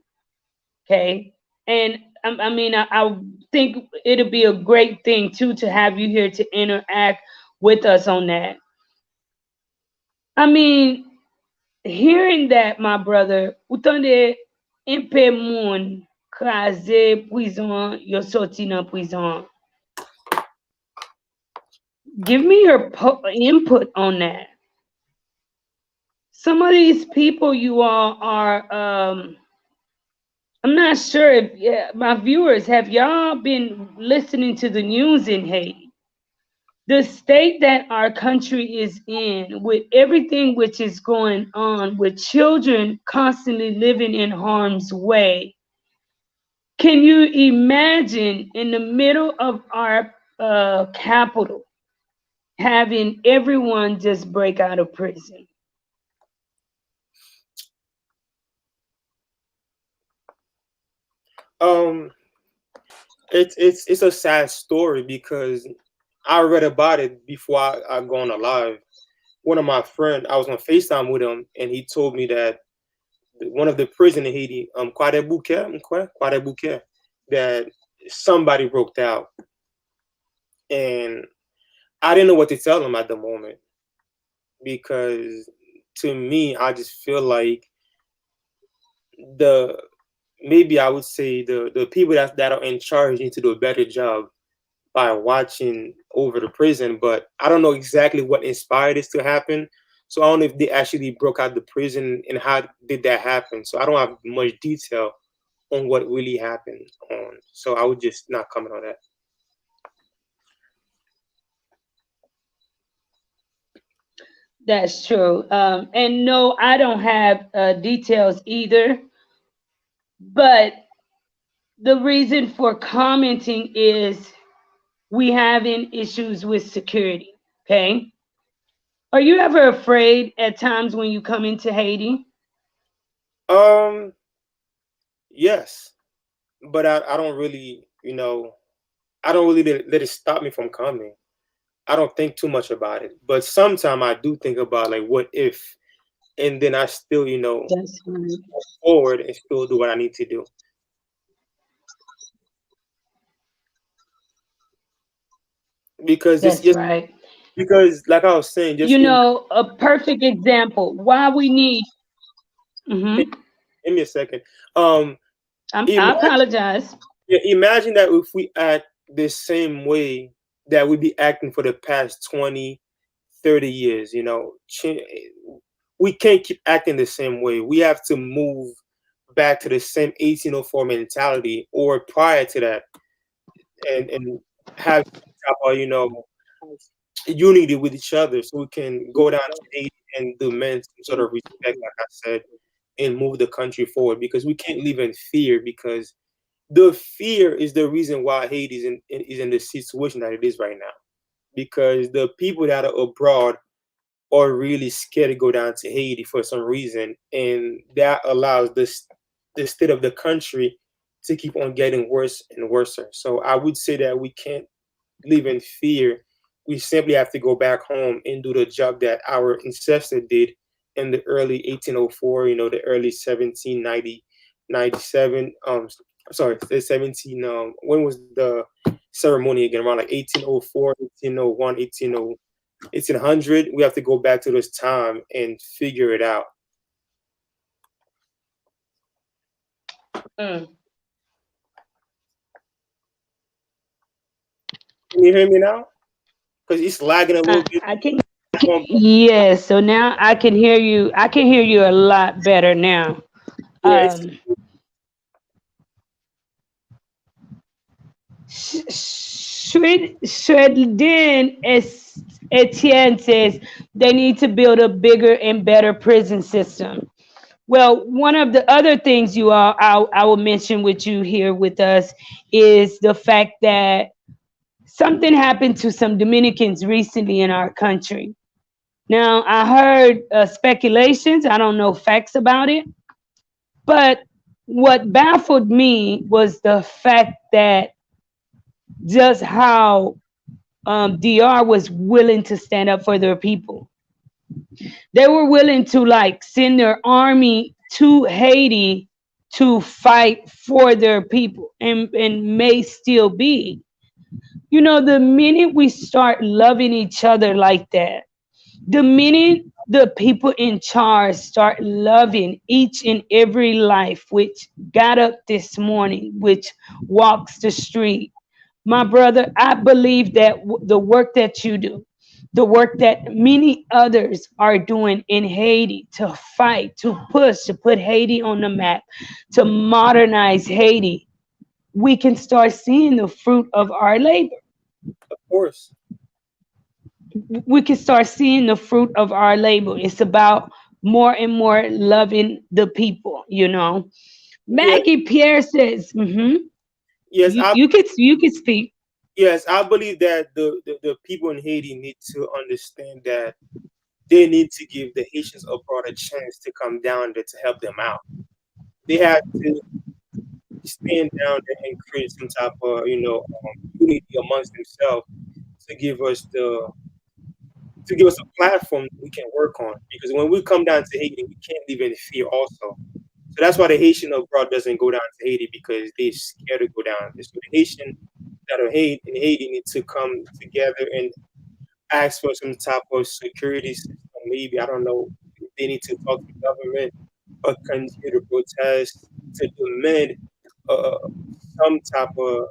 Okay. And I think it'll be a great thing too to have you here to interact with us on that. I mean, hearing that, my brother, utande impe moun kaze prison, yo sorti nan prison. Give me your input on that. Some of these people, you all are, I'm not sure if, yeah, my viewers, have y'all been listening to the news in Haiti? The state that our country is in, with everything which is going on, with children constantly living in harm's way. Can you imagine in the middle of our capital having everyone just break out of prison? Um, it's a sad story because I read about it before I go on a live. One of my friend, I was on FaceTime with him, and he told me that one of the prison in Haiti, Kwadebuke, that somebody broke out, and I didn't know what to tell him at the moment because to me, I just feel like the maybe I would say the people that are in charge need to do a better job by watching over the prison, but I don't know exactly what inspired this to happen. So I don't know if they actually broke out the prison and how did that happen. So I don't have much detail on what really happened on. So I would just not comment on that. That's true. And no, I don't have details either. But the reason for commenting is we having issues with security. Okay. Are you ever afraid at times when you come into Haiti? Um, yes, but I don't really, I don't really let it stop me from coming. I don't think too much about it, but sometimes I do think about like what if, and then I still, That's right. forward and still do what I need to do. Because That's right. because like I was saying, You know, a perfect example why we need. give hmm me a second. Um, I imagine, apologize. yeah, imagine that if we act the same way that we be acting for the past 20, 30 years, we can't keep acting the same way. We have to move back to the same 1804 mentality or prior to that, and have type of, unity with each other so we can go down to Haiti and demand some sort of respect, like I said, and move the country forward because we can't live in fear because the fear is the reason why Haiti is in the situation that it is right now. Because the people that are abroad are really scared to go down to Haiti for some reason, and that allows the state of the country to keep on getting worse and worse. So I would say that we can't live in fear. We simply have to go back home and do the job that our ancestor did in the early 1804, the early 1790, 97. Sorry, the 17. When was the ceremony again? Around like 1804, 1801, 1800. We have to go back to this time and figure it out. Mm. Can you hear me now? Because it's lagging a little bit. I can. Um, Yes. So now I can hear you. I can hear you a lot better now. yeah, it's Um, Shredden Etienne says they need to build a bigger and better prison system. Well, one of the other things I will mention with you here with us is the fact that something happened to some Dominicans recently in our country. Now, I heard speculations. I don't know facts about it, but what baffled me was the fact that just how DR was willing to stand up for their people. They were willing to like send their army to Haiti to fight for their people and may still be. You know, the minute we start loving each other like that, the minute the people in charge start loving each and every life which got up this morning, which walks the street, my brother, I believe that the work that you do, the work that many others are doing in Haiti to fight, to push, to put Haiti on the map, to modernize Haiti, we can start seeing the fruit of our labor. of course. We can start seeing the fruit of our labor. It's about more and more loving the people, you know. Yeah, Maggie Pierre says, yes, you can speak. I believe that the people in Haiti need to understand that they need to give the Haitians abroad a chance to come down there to help them out. They have to stand down there and create some type of unity amongst themselves to give us a platform that we can work on. Because when we come down to Haiti, we can't live in fear also. So that's why the Haitian abroad doesn't go down to Haiti because they're scared to go down. So the Haitian that are in Haiti need to come together and ask for some type of security system. Maybe I don't know. They need to talk to the government or continue to protest to demand uh, some type of,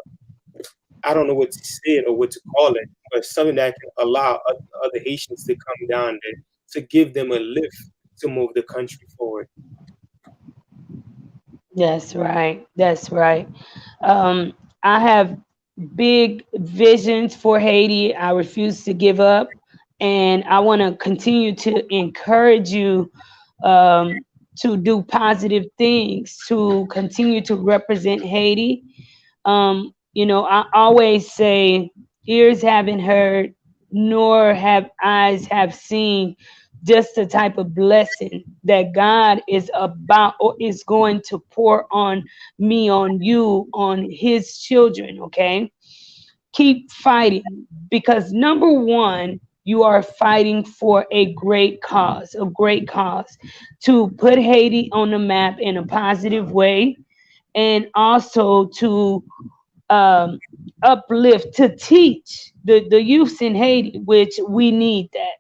I don't know what to say it or what to call it, but something that can allow other Haitians to come down there to give them a lift to move the country forward. That's right. That's right. I have big visions for Haiti. I refuse to give up. And I want to continue to encourage you to do positive things, to continue to represent Haiti. I always say, ears haven't heard, nor have eyes have seen just the type of blessing that God is about or is going to pour on me, on you, on his children. Okay. Keep fighting because number one, you are fighting for a great cause to put Haiti on the map in a positive way and also to um, uplift, to teach the youths in Haiti, which we need that.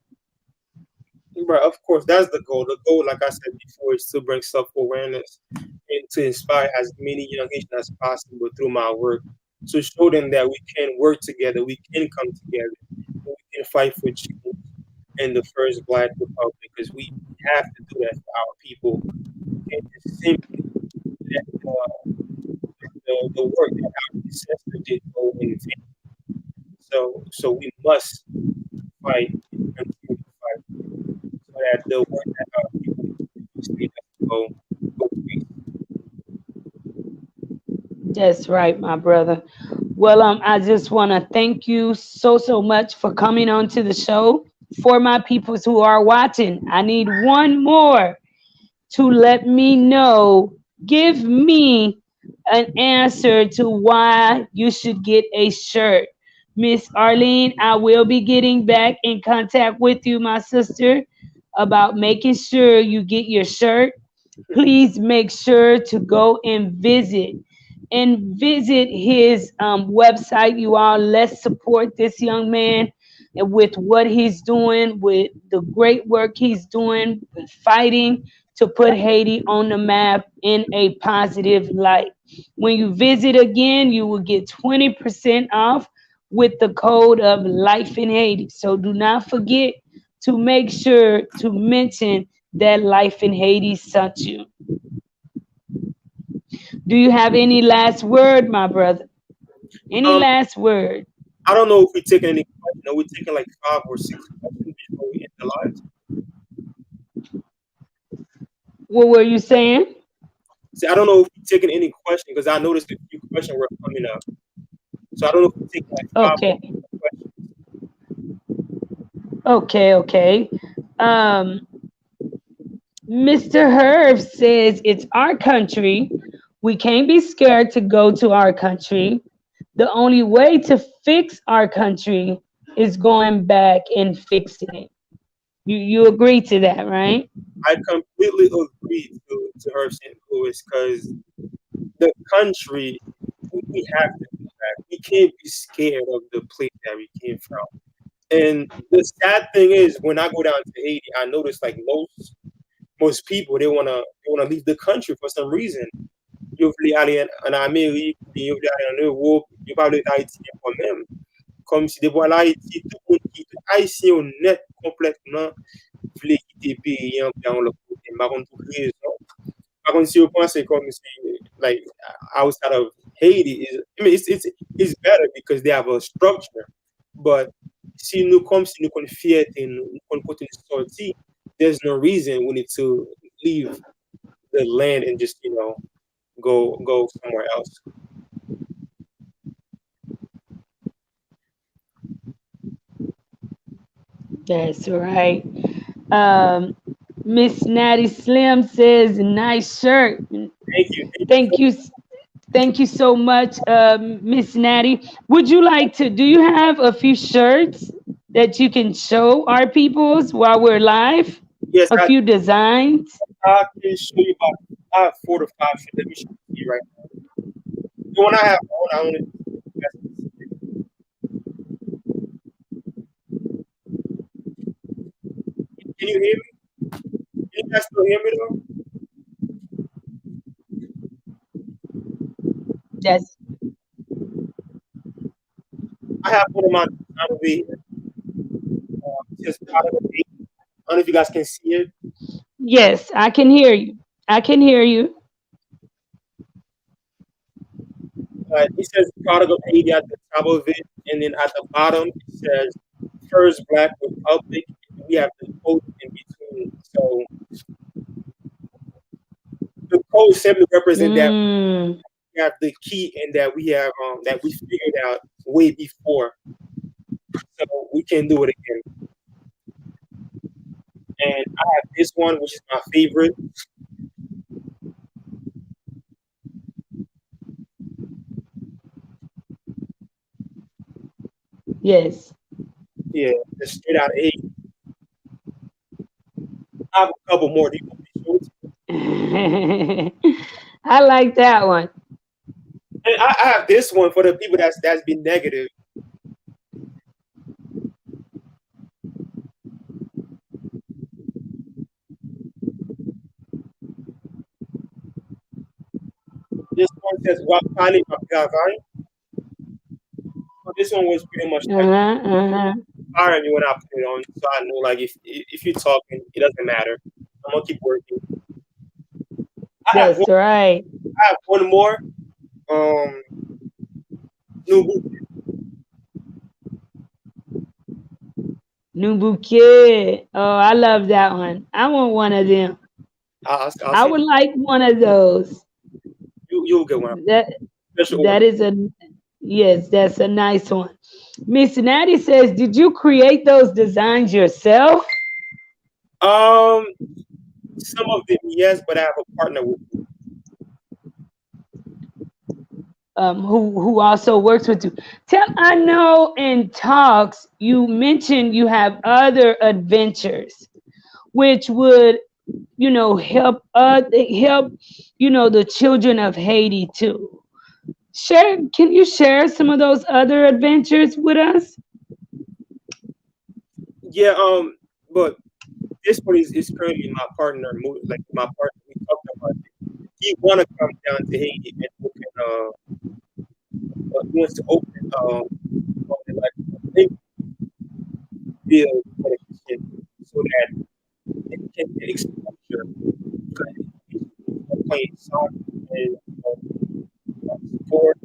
But of course, that's the goal. The goal, like I said before, is to bring self awareness and to inspire as many young Haitians as possible through my work to show them that we can work together, we can come together, and we can fight for change in the first Black Republic because we have to do that for our people. We can't just simply let the work that our ancestors did go in vain. So we must fight and continue to fight so that the work that our people did previously doesn't go to waste. That's right, my brother. Well, I just want to thank you so much for coming on to the show. For my peoples who are watching, I need one more to let me know. Give me an answer to why you should get a shirt. Miss Arlene, I will be getting back in contact with you, my sister, about making sure you get your shirt. Please make sure to go and visit his website. You all, let's support this young man and with what he's doing, with the great work he's doing, with fighting to put Haiti on the map in a positive light. When you visit again, you will get 20% off with the code of Life in Haiti. So do not forget to make sure to mention that Life in Haiti sent you. Do you have any last word, my brother? Any Um, last word? I don't know if we're taking any questions. No, we're taking like 5 or 6 questions before we end the live. What were you saying? See, I don't know if we're taking any questions because I noticed a few questions were coming up. So I don't know if we're taking like five or Okay, six questions. okay. Um, Mr. Herb says it's our country. We can't be scared to go to our country. The only way to fix our country is going back and fixing it. You agree to that, right? I completely agree to her St. Louis because the country, we have to do that. We can't be scared of the place that we came from. And the sad thing is, when I go down to Haiti, I notice like most people they wanna leave the country for some reason. Yo vle ale en Amerik, yo vle ale en Europe, yo pa vle Haitien kon men. Kom si depo la Haiti, tout moun ki, tout Haitien yo net kompletman vle kite peyi an pi an lop kote. Bakon pou rezon. Bakon si yo panse kom si, like, outside of Haiti, I mean, it's better because they have a structure. But si nou kon fiyete, nou kon kote nou sorti, there's no reason we need to leave the land and just, go somewhere else. That's right. Um, Miss Natty Slim says, "Nice shirt." Thank you. Thank you so Thank you, Thank you so much, Miss Natty. Would you like to? Do you have a few shirts that you can show our peoples while we're live? Yes, A few designs. I can show you about I have 4 to 5 shit. Let me show it to you right now. The one I have on, I only can you hear me? Can you guys still hear me though? That's I have one of my design over here. It says product of Haiti. I don't know if you guys can see it. yes. I can hear you. I can hear you. It says product of Haiti at the top of it, and then at the bottom it says First Black Republic. And we have the code in between. So the code simply represents that Mm, we have the key and that we have that we figured out way before, so we can do it again. And I have this one, which is my favorite. yes. Yeah, the straight out of eight. I have a couple more. Do you want me to show it to you? I like that one. And I have this one for the people that's been negative. This one says Wakali Magavai. So this one was pretty much like Uh-huh, uh-huh. inspiring me when I put it on, so I know like if you're talking, it doesn't matter. I'm gonna keep working. I have one. That's right. I have one more. Um, new. New bouquet. Oh, I love that one. I want one of them. I'll I send would like one of those. you. You'll get one. That Special order. that is a yes, that's a nice one. Miss Natty says, did you create those designs yourself? Um, some of them yes, but I have a partner with me. Who also works with you. Tell I know in talks you mentioned you have other adventures which would help the children of Haiti too. Share Can you share some of those other adventures with us? Yeah. But this one is currently my partner. Like my partner, we talked about it. He wanna come down to Haiti and open. He wants to open like a big field for the Christian so that they can get exposure because he's playing soccer and sport,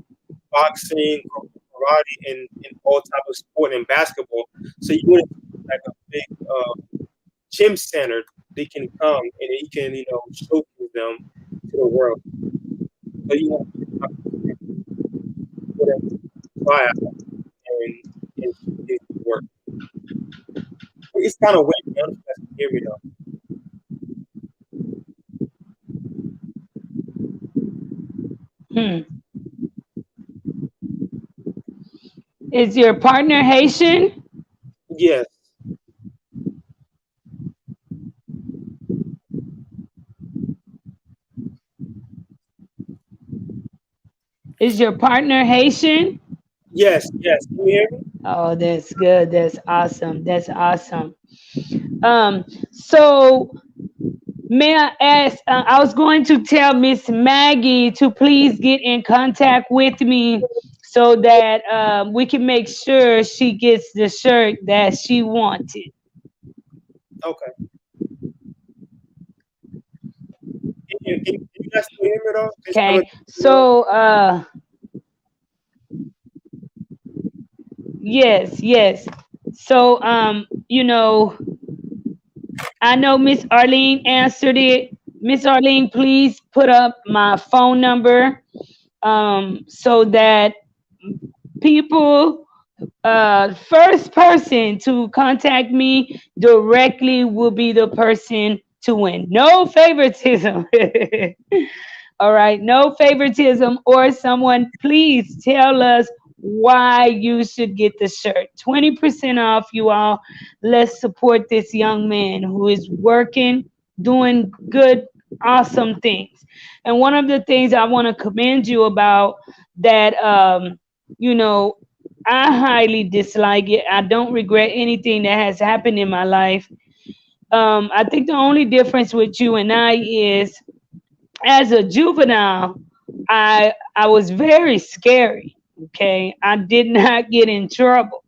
boxing, karate, and all type of sport and basketball. So you want like a big gym center they can come and he can showcase them to the world. So you want to for them to try out and showcase the work. It's kind of weird. I don't know if you guys can hear me though. Hmm. Is your partner Haitian? Yes, Is your partner Haitian? yes. Can you hear me? Oh, that's good. That's awesome. That's awesome. So may I ask? I was going to tell Miss Maggie to please get in contact with me so that we can make sure she gets the shirt that she wanted. Okay. Can you guys still hear me though? It's coming Okay. through low. So yes, yes. So I know Miss Arlene answered it. Miss Arlene, please put up my phone number so that people, first person to contact me directly will be the person to win. No favoritism. All right, no favoritism or someone. Please tell us why you should get the shirt. 20% off, you all. Let's support this young man who is working, doing good, awesome things. And one of the things I want to commend you about that, you know, I highly dislike it. I don't regret anything that has happened in my life. I think the only difference with you and I is as a juvenile, I was very scary. Okay, I did not get in trouble,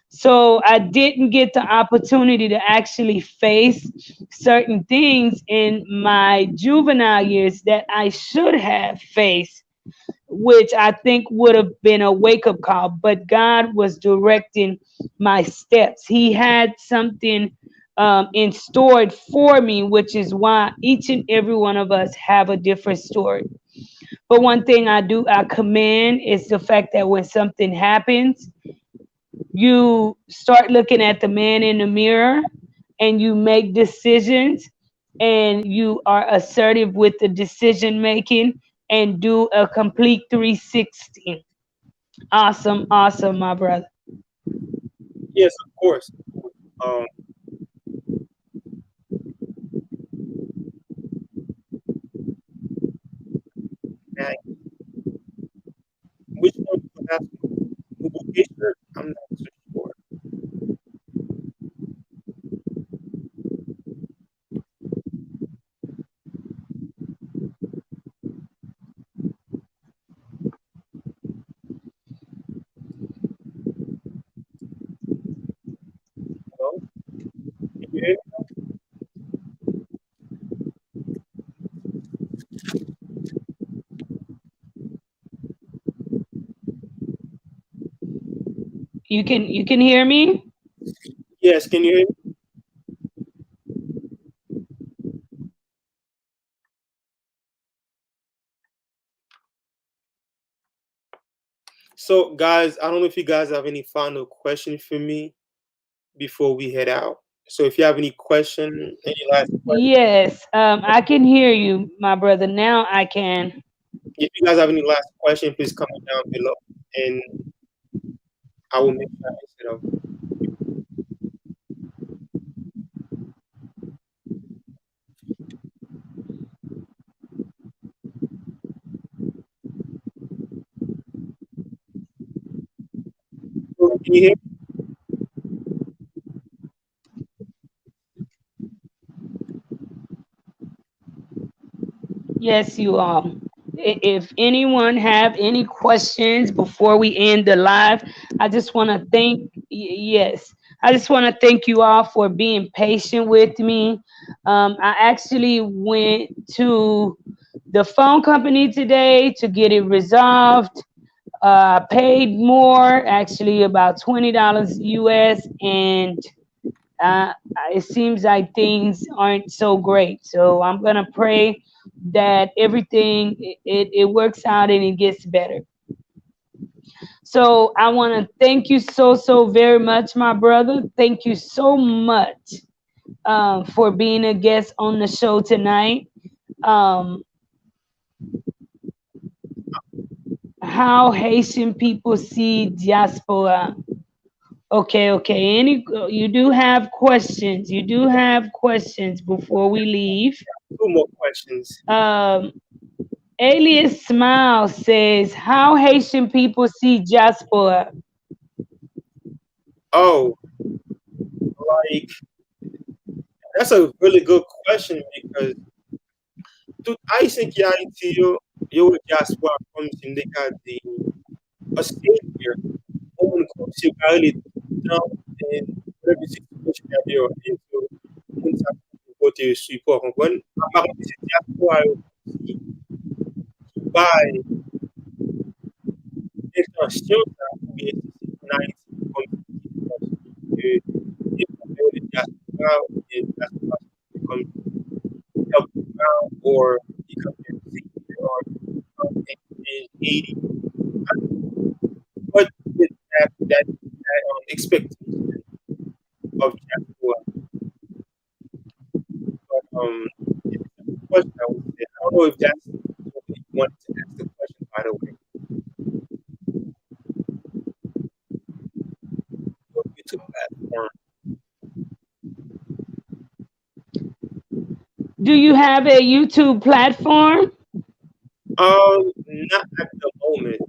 so I didn't get the opportunity to actually face certain things in my juvenile years that I should have faced, which I think would have been a wake up call. But God was directing my steps. He had something in store for me, which is why each and every one of us have a different story. But one thing I commend is the fact that when something happens, you start looking at the man in the mirror and you make decisions and you are assertive with the decision making and do a complete 360. Awesome, awesome, my brother. Yes, of course. Um, and which one you have Google Picture? I'm not so sure. Hello? Can you hear me? You can hear me? Yes, can you hear me? So, guys, I don't know if you guys have any final question for me before we head out. So, if you have any question, any last question, Yes, I can hear you, my brother. Now I can. if you guys have any last question, please comment down below, and I will make sure I answer them. So, can you hear me? Yes, you are. If anyone have any questions before we end the live, I just want to yes, I just want to thank you all for being patient with me. I actually went to the phone company today to get it resolved. Paid more, actually about $20 US, and uh, it seems like things aren't so great. So I'm gonna pray that everything it works out and it gets better. So I want to thank you so very much, my brother. Thank you so much for being a guest on the show tonight. Um, how Haitian people see diaspora. Okay, okay. You do have questions. You do have questions before we leave. Two more questions. Um, Alias Smile says, "How Haitian people see diaspora?" Oh, like that's a really good question because tout Haïtien qui a Haïti, yo diaspora comme si m'deka di a savior, on comme si parle dans and every situation that you're into, on sa côté support, comprendre? Apparemment, c'est diaspora qui bail intention ça, ou bien si c'est en Haïti comme si the diaspora ou bien diaspora comme help or become their savior or in Haiti. What is that expectation of Joshua? But it's a good question. I would say I don't know if that's YouTube platform. Do you have a YouTube platform? Not at the moment.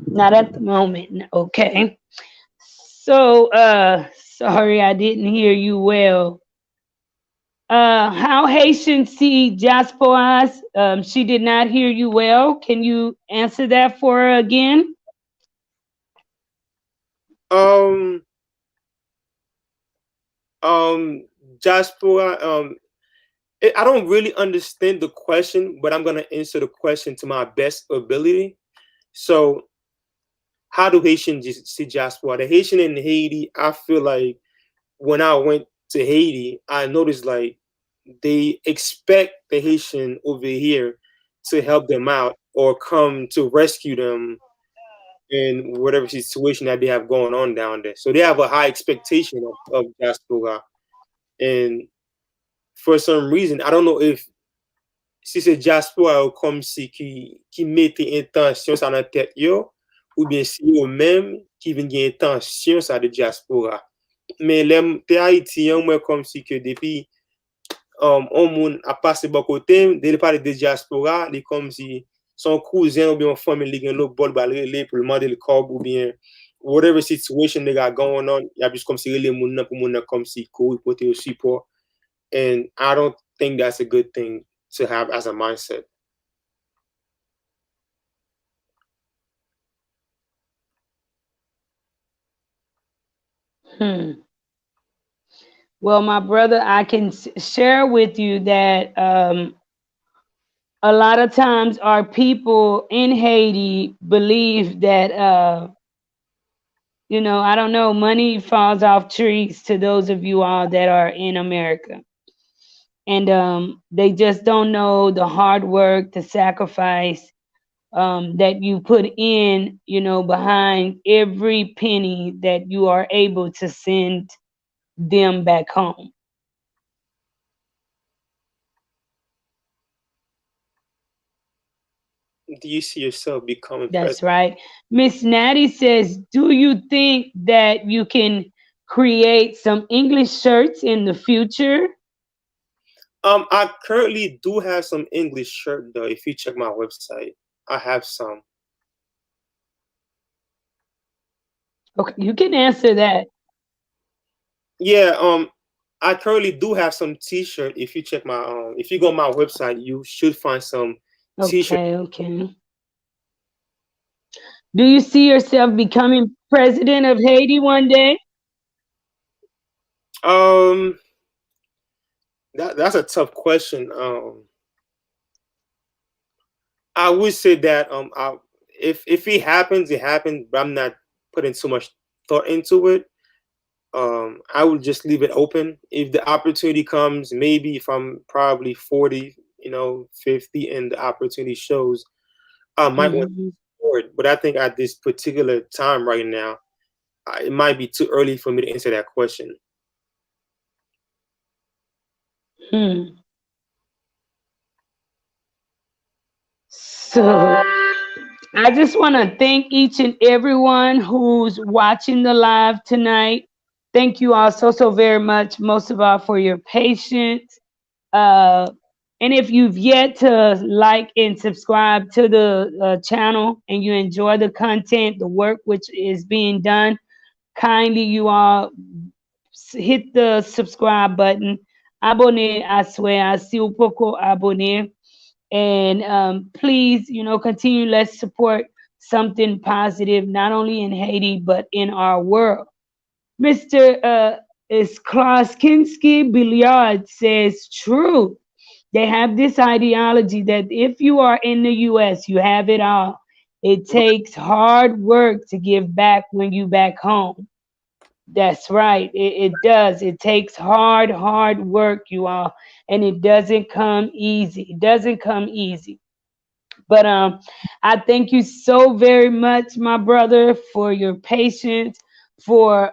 Not at the moment. Okay. So, sorry I didn't hear you well. How Haitian see diasporas? She did not hear you well. Can you answer that for her again? Um, Diaspora. I don't really understand the question, but I'm gonna answer the question to my best ability. So, how do Haitians see diaspora? The Haitian in Haiti, I feel like when I went to Haiti, I noticed like they expect the Haitian over here to help them out or come to rescue them in whatever situation that they have going on down there. So they have a high expectation of diaspora. And for some reason, I don't know if si c'est diaspora ou comme si qui mette intention sa nan tête yo, ou bien si yo même qui vin gen intention sa de diaspora. Mais lem te Haïtien, moi comme si que depuis on moun a passé bon côté, de parler de diaspora, li comme si son cousin ou bien famille li gen l'autre bol balé pour demander le corps ou bien whatever situation they got going on, y a juste comme si les moun nan pour moun nan comme si cool côté au support. And I don't think that's a good thing to have as a mindset. Hmm. Well, my brother, I can share with you that a lot of times our people in Haiti believe that I don't know, money falls off trees to those of you all that are in America. And they just don't know the hard work, the sacrifice that you put in, behind every penny that you are able to send them back home. Do you see yourself becoming That's president? right. Miss Natty says, do you think that you can create some English shirts in the future? I currently do have some English shirt though. If you check my website, I have some. Okay, you can answer that. Yeah, I currently do have some T-shirt. If you check my if you go on my website, you should find some T-shirt. Okay, okay. Do you see yourself becoming president of Haiti one day? Um, that's a tough question. I would say that if it happens, it happens. But I'm not putting too much thought into it. I would just leave it open. If the opportunity comes, maybe if I'm probably 40, 50, and the opportunity shows, I might want Hmm. to support. But I think at this particular time right now, it might be too early for me to answer that question. Hmm. So I just want to thank each and everyone who's watching the live tonight. Thank you all so, so very much, most of all, for your patience. Uh, and if you've yet to like and subscribe to the channel and you enjoy the content, the work which is being done, kindly you all hit the subscribe button. Abonne, I swear, I see un poco abonne. And please, continue. Let's support something positive, not only in Haiti, but in our world. Mr. Is Klaus Kinski Billiard says true. They have this ideology that if you are in the US, you have it all. It takes hard work to give back when you back home. That's right. It does. It takes hard, hard work, you all. And it doesn't come easy. It doesn't come easy. But I thank you so very much, my brother, for your patience, for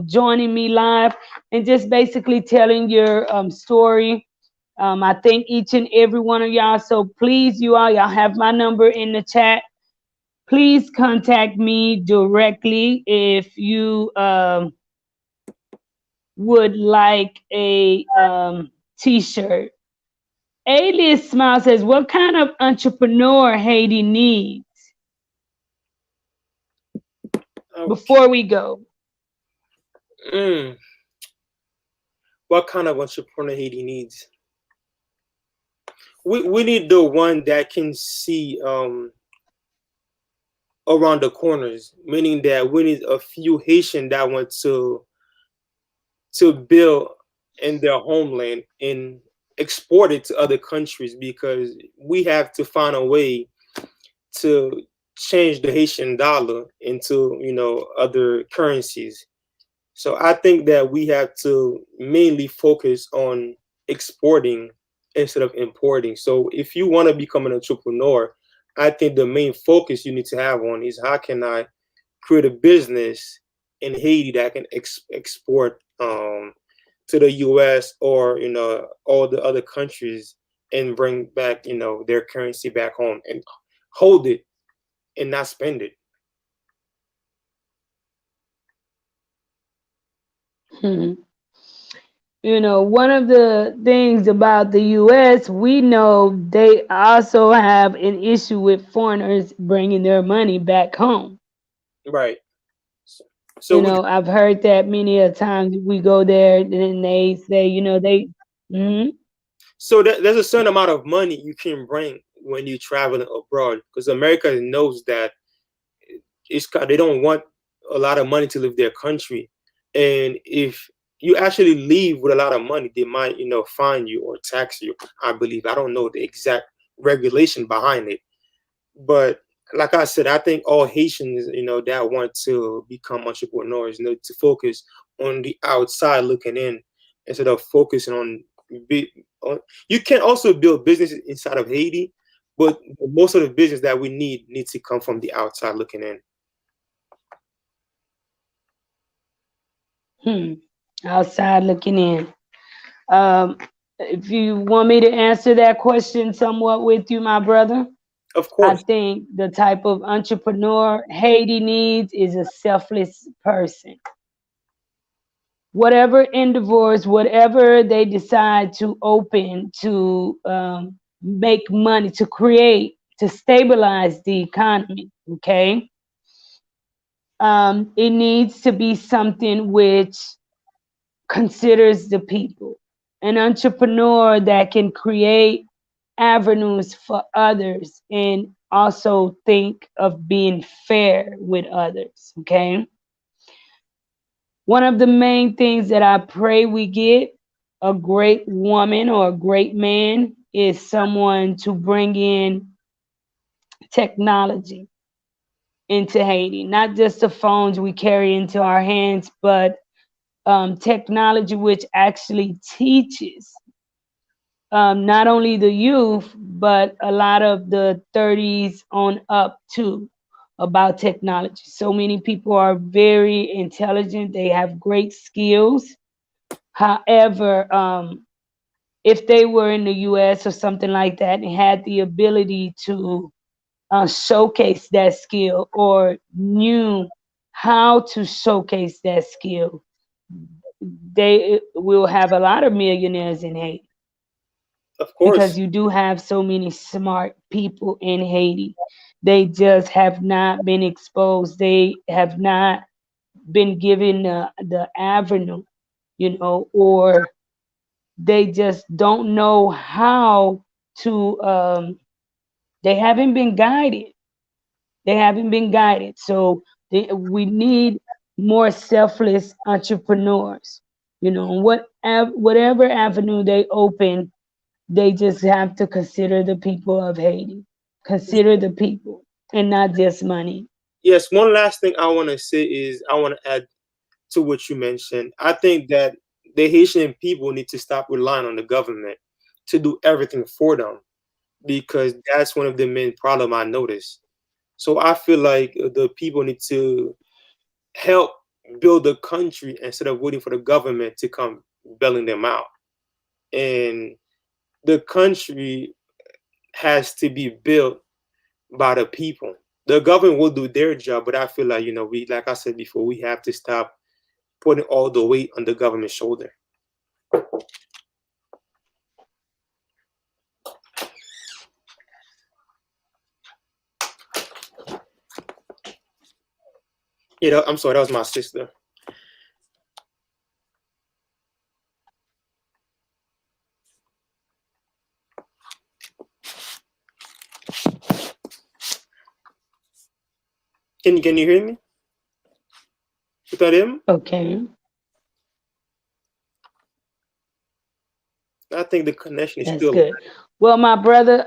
joining me live and just basically telling your story. I thank each and every one of y'all. So please, y'all have my number in the chat. Please contact me directly if you would like a t-shirt. A-List Smile says, what kind of entrepreneur Haiti needs? Okay. Before we go. Mm, what kind of entrepreneur Haiti needs? We need the one that can see around the corners, meaning that we need a few Haitian that want to build in their homeland and export it to other countries, because we have to find a way to change the Haitian dollar into other currencies. So I think that we have to mainly focus on exporting instead of importing. So if you want to become an entrepreneur, I think the main focus you need to have on is how can I create a business in Haiti that can export to the U.S. or all the other countries, and bring back their currency back home and hold it and not spend it. Hmm. One of the things about the US, we know they also have an issue with foreigners bringing their money back home. Right. So, so we I've heard that many a times we go there and they say, they, mhm. so there's a certain amount of money you can bring when you're traveling abroad, because America knows that they don't want a lot of money to leave their country, and if you actually leave with a lot of money, they might fine you or tax you. I believe, I don't know the exact regulation behind it, but like I said, I think all Haitians that want to become entrepreneurs need to focus on the outside looking in instead of focusing on, be, on you can also build businesses inside of Haiti, but most of the business that we need to come from the outside looking in. Hmm. Outside looking in. Um, if you want me to answer that question somewhat with you, my brother, Of I course. think the type of entrepreneur Haiti needs is a selfless person. Whatever endeavors, whatever they decide to open to make money, to create, to stabilize the economy, okay? It needs to be something which considers the people. An entrepreneur that can create avenues for others and also think of being fair with others. Okay. One of the main things that I pray we get a great woman or a great man is someone to bring in technology into Haiti, not just the phones we carry into our hands, but technology which actually teaches not only the youth, but a lot of the 30s on up too about technology. So many people are very intelligent, they have great skills. However, if they were in the US or something like that and had the ability to showcase that skill or knew how to showcase that skill, they will have a lot of millionaires in Haiti Of because course. you do have so many smart people in Haiti. They just have not been exposed. They have not been given the avenue, or they just don't know how to. They haven't been guided. They haven't been guided. So we need more selfless entrepreneurs. Whatever avenue they open, they just have to consider the people of Haiti, consider the people, and not just money. Yes, one last thing I want to say is I want to add to what you mentioned. I think that the Haitian people need to stop relying on the government to do everything for them, because that's one of the main problem I notice. So I feel like the people need to help build the country instead of waiting for the government to come bailing them out. And the country has to be built by the people. The government will do their job, but I feel like, we, like I said before, we have to stop putting all the weight on the government's shoulder. I'm sorry, that was my sister. Can you hear me? Without him, Okay, I think the connection is that's still. good. Well, my brother,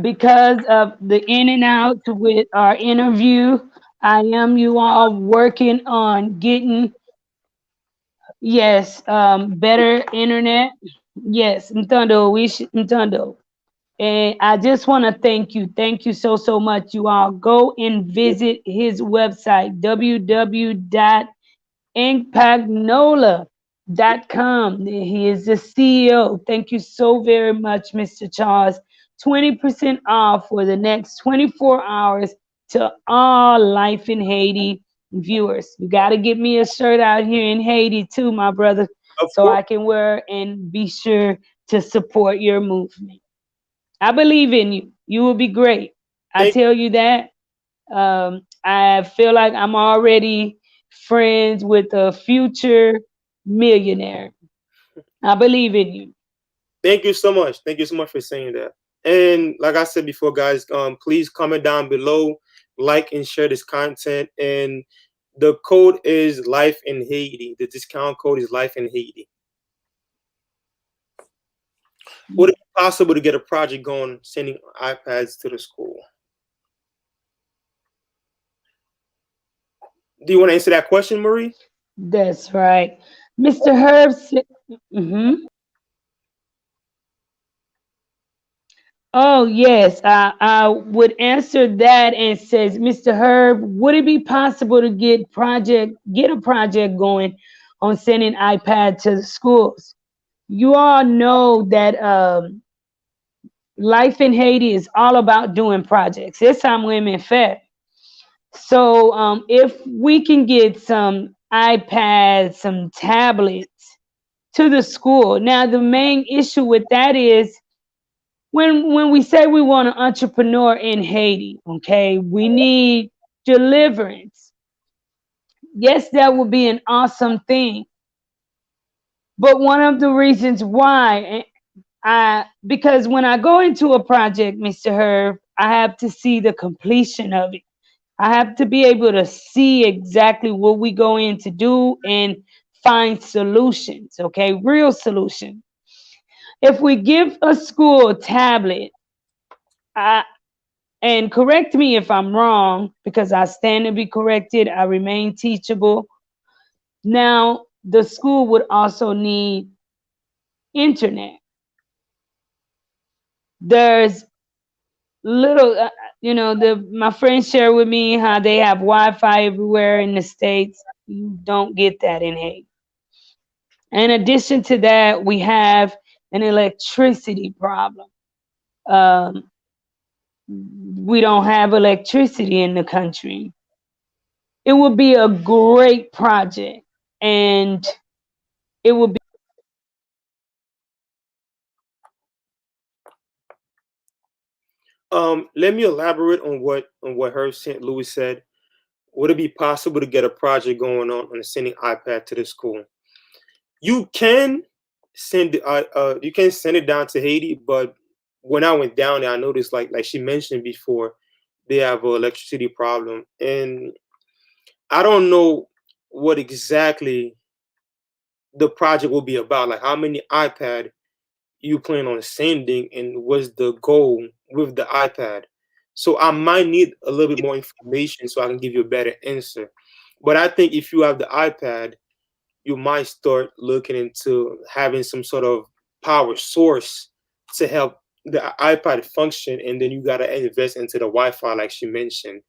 because of the in and out with our interview, I am you all working on getting, yes, better internet. Yes, Mtondo, Mtondo. And I just want to thank you. Thank you so, so much. You all go and visit his website, www.impagnola.com. He is the CEO. Thank you so very much, Mr. Charles. 20% off for the next 24 hours to all Life in Haiti viewers. You got to get me a shirt out here in Haiti too, my brother, Of so course. I can wear and be sure to support your movement. I believe in you. You will be great. I Thank tell you that. I feel like I'm already friends with a future millionaire. I believe in you. Thank you so much. Thank you so much for saying that. And like I said before, guys, please comment down below, like and share this content. And the code is Life in Haiti. The discount code is Life in Haiti. Would it be possible to get a project going sending iPads to the school? Do you want to answer that question, Marie? That's right. Mr. Herb said, mhm. Oh, yes. I would answer that and says, Mr. Herb, would it be possible to get a project going on sending iPad to the schools? You all know that Life in Haiti is all about doing projects. It's time women fed. So if we can get some iPads, some tablets to the school. Now the main issue with that is when we say we want an entrepreneur in Haiti, okay, we need deliverance. Yes, that would be an awesome thing. But one of the reasons why because when I go into a project, Mr. Herb, I have to see the completion of it. I have to be able to see exactly what we go in to do and find solutions, okay? Real solutions. If we give a school a tablet, I, and correct me if I'm wrong, because I stand to be corrected, I remain teachable. Now, the school would also need internet. There's little the my friends share with me how they have wi-fi everywhere in the states. You don't get that in Haiti. In addition to that, we have an electricity problem. We don't have electricity in the country. It would be a great project, and it would be Let me elaborate on what Herb St. Louis said. Would it be possible to get a project going on sending iPad to the school? You can you can send it down to Haiti, but when I went down there, I noticed like she mentioned before, they have an electricity problem, and I don't know what exactly the project will be about. Like how many iPad you plan on sending, and what's the goal with the iPad? So I might need a little bit more information so I can give you a better answer. But I think if you have the iPad, you might start looking into having some sort of power source to help the iPad function, and then you gotta invest into the Wi-Fi, like she mentioned.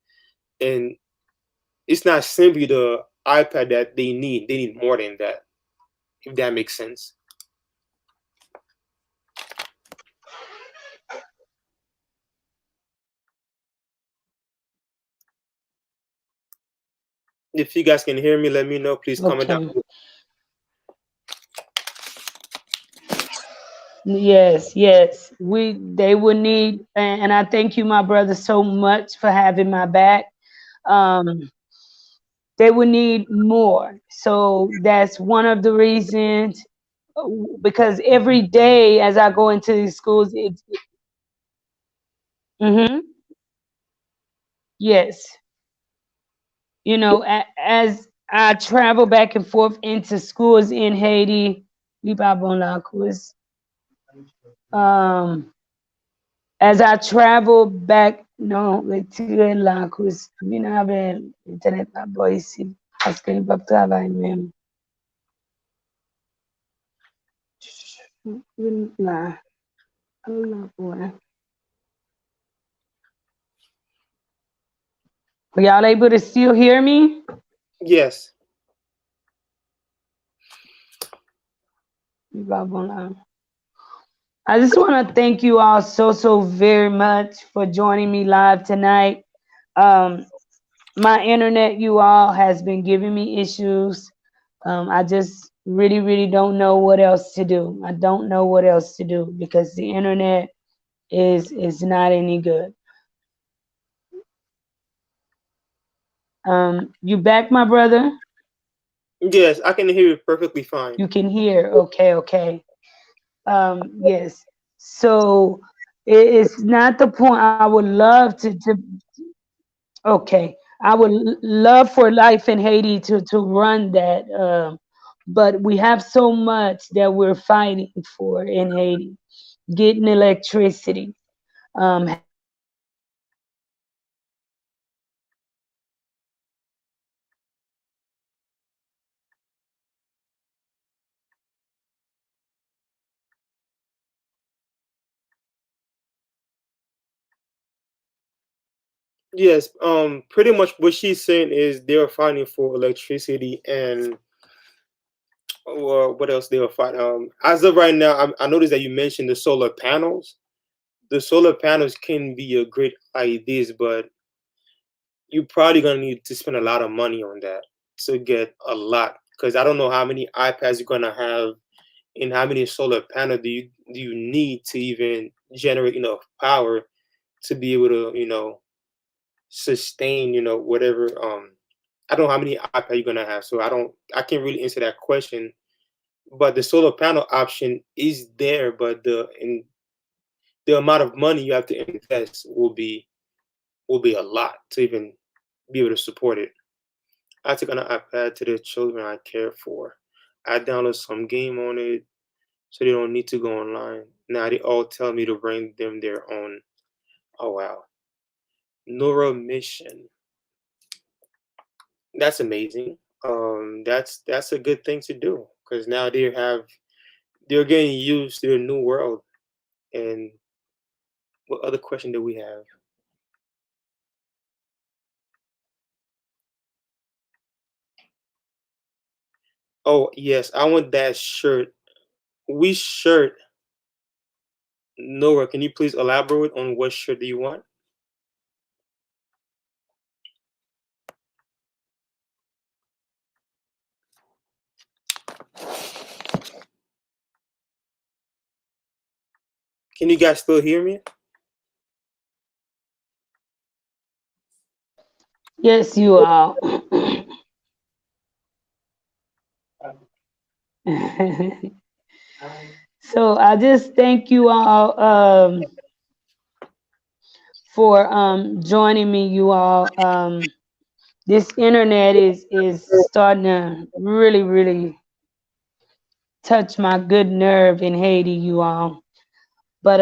And it's not simply the iPad that they need; they need more than that. If that makes sense. If you guys can hear me, let me know. Please comment down Okay. below. Yes, yes. They would need, and I thank you, my brother, so much for having my back. Um, they would need more. So that's one of the reasons, because every day as I go into these schools, it's yes, as I travel back and forth into schools in Haiti, um, as I travel back, no, retire là, cause vin avec internet pa bo isi, paske li pa travay men. Vin là, là pour. Are y'all able to still hear me? Yes. I just want to thank you all so very much for joining me live tonight. Um, my internet, you all, has been giving me issues. I just really don't know what else to do. I don't know what else to do because the internet is not any good. You back, my brother? Yes, I can hear you perfectly fine. You can hear. Okay. Yes. So it's not the point. I would love to okay. I would love for Life in Haiti to run that. But we have so much that we're fighting for in Haiti. Getting electricity, having Yes, pretty much what she's saying is they're fighting for electricity and what else they were fighting. As of right now, I noticed that you mentioned the solar panels. The solar panels can be a great idea, but you're probably gonna need to spend a lot of money on that to get a lot. Because I don't know how many iPads you're gonna have and how many solar panels do you need to even generate enough power to be able to sustain whatever I don't know how many iPad you're gonna have, so I can't really answer that question. But the solar panel option is there, but the amount of money you have to invest will be a lot to even be able to support it. I took an iPad to the children I care for. I download some game on it so they don't need to go online. Now they all tell me to bring them their own. Oh wow. Neural mission. That's amazing. That's a good thing to do because now they're getting used to the new world. And what other question do we have? Oh yes, I want that shirt. Which shirt? Nora, can you please elaborate on what shirt do you want? Can you guys still hear me? yes, you are. So I just thank you all for joining me. You all, this internet is starting to really touch my good nerve in Haiti. You all, but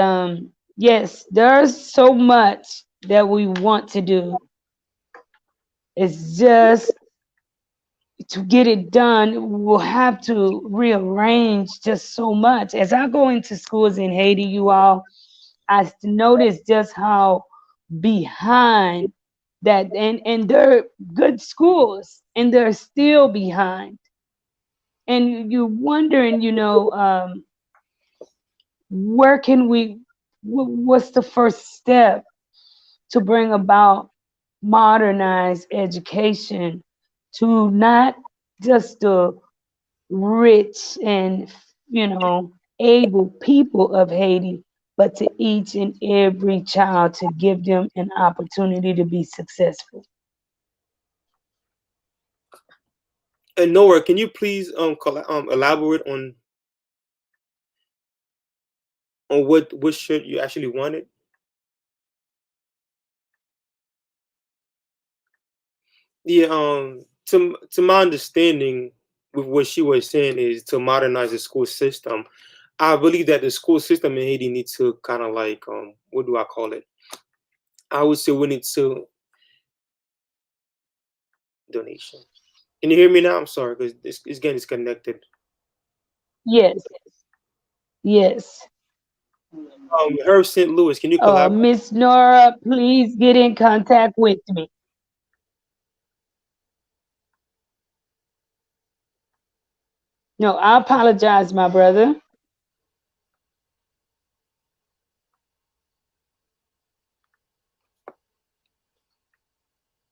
yes, there's so much that we want to do. It's just to get it done, we'll have to rearrange just so much. As I go into schools in Haiti, you all, I notice just how behind that, and they're good schools and they're still behind. And you're wondering, where can we, what's the first step to bring about modernized education to not just the rich and, able people of Haiti, but to each and every child to give them an opportunity to be successful. And Nora, can you please elaborate on what shirt you actually wanted? Yeah, to my understanding, with what she was saying is to modernize the school system. I believe that the school system in Haiti needs to kind of like what do I call it? I would say we need to donation. Can you hear me now? I'm sorry because it's getting disconnected. Yes, yes. Her St. Louis, can you collaborate? Miss Nora, please get in contact with me. No, I apologize, my brother.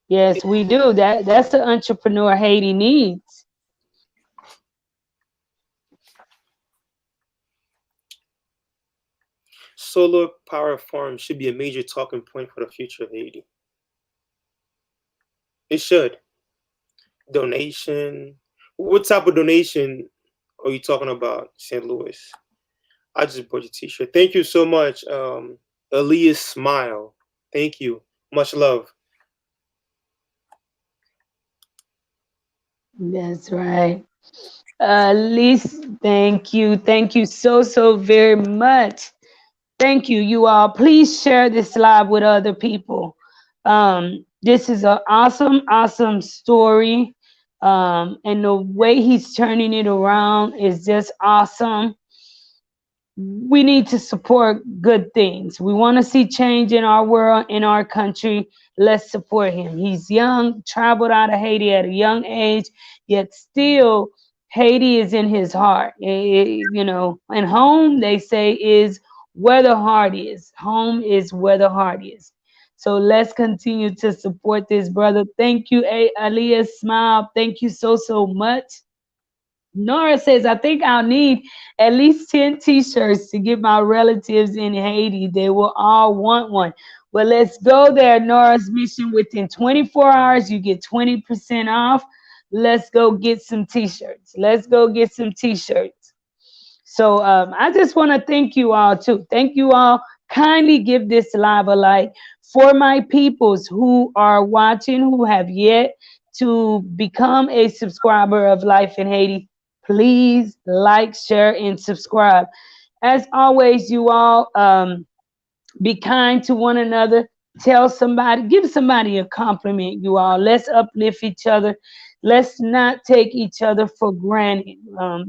Yes, we do. That's the entrepreneur Haiti needs. Solar power farms should be a major talking point for the future of Haiti. It should. Donation. What type of donation are you talking about, St. Louis? I just bought your T-shirt. Thank you so much, Elias Smile. Thank you. Much love. That's right. Lise, thank you. Thank you so, so very much. Thank you, you all. Please share this live with other people. This is an awesome, awesome story. And the way he's turning it around is just awesome. We need to support good things. We want to see change in our world, in our country. Let's support him. He's young, traveled out of Haiti at a young age, yet still Haiti is in his heart. And home, they say, is where the heart is. Home is where the heart is. So let's continue to support this brother. Thank you, Aliyah Smile. Thank you so, so much. Nora says, I think I'll need at least 10 t-shirts to give my relatives in Haiti. They will all want one. Well, let's go there. Nora's mission within 24 hours, you get 20% off. Let's go get some t-shirts. Let's go get some t-shirts. So I just want to thank you all too. Thank you all. Kindly give this live a like for my peoples who are watching, who have yet to become a subscriber of Life in Haiti. Please like, share, and subscribe. As always, you all be kind to one another. Tell somebody, give somebody a compliment, you all. Let's uplift each other. Let's not take each other for granted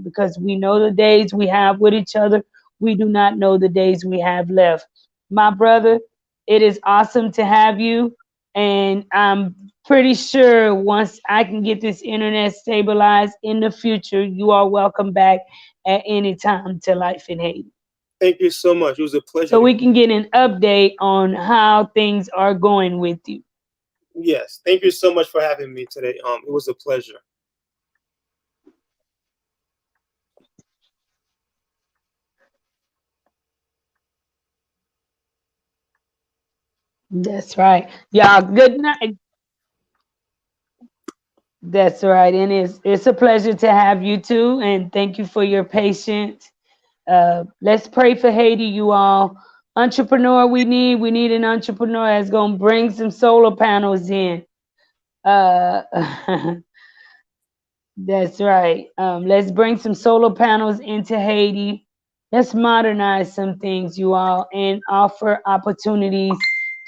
because we know the days we have with each other. We do not know the days we have left. My brother, it is awesome to have you. And I'm pretty sure once I can get this internet stabilized in the future, you are welcome back at any time to Life in Haiti. Thank you so much. It was a pleasure So to. we can get an update on how things are going with you. Yes. Thank you so much for having me today. It was a pleasure. That's right. Y'all, good night. That's right. And it's a pleasure to have you too. And thank you for your patience. Let's pray for Haiti, you all. Entrepreneur we need an entrepreneur that's gonna bring some solar panels in. Uh That's right. Let's bring some solar panels into Haiti. Let's modernize some things, you all, and offer opportunities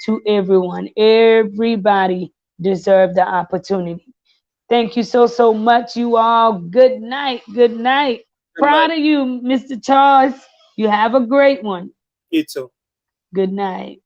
to everyone. Everybody deserves the opportunity. Thank you so, so much, you all. Good night. Good night. Good night. Proud of you, Mr. Charles. You have a great one. You too. Good night.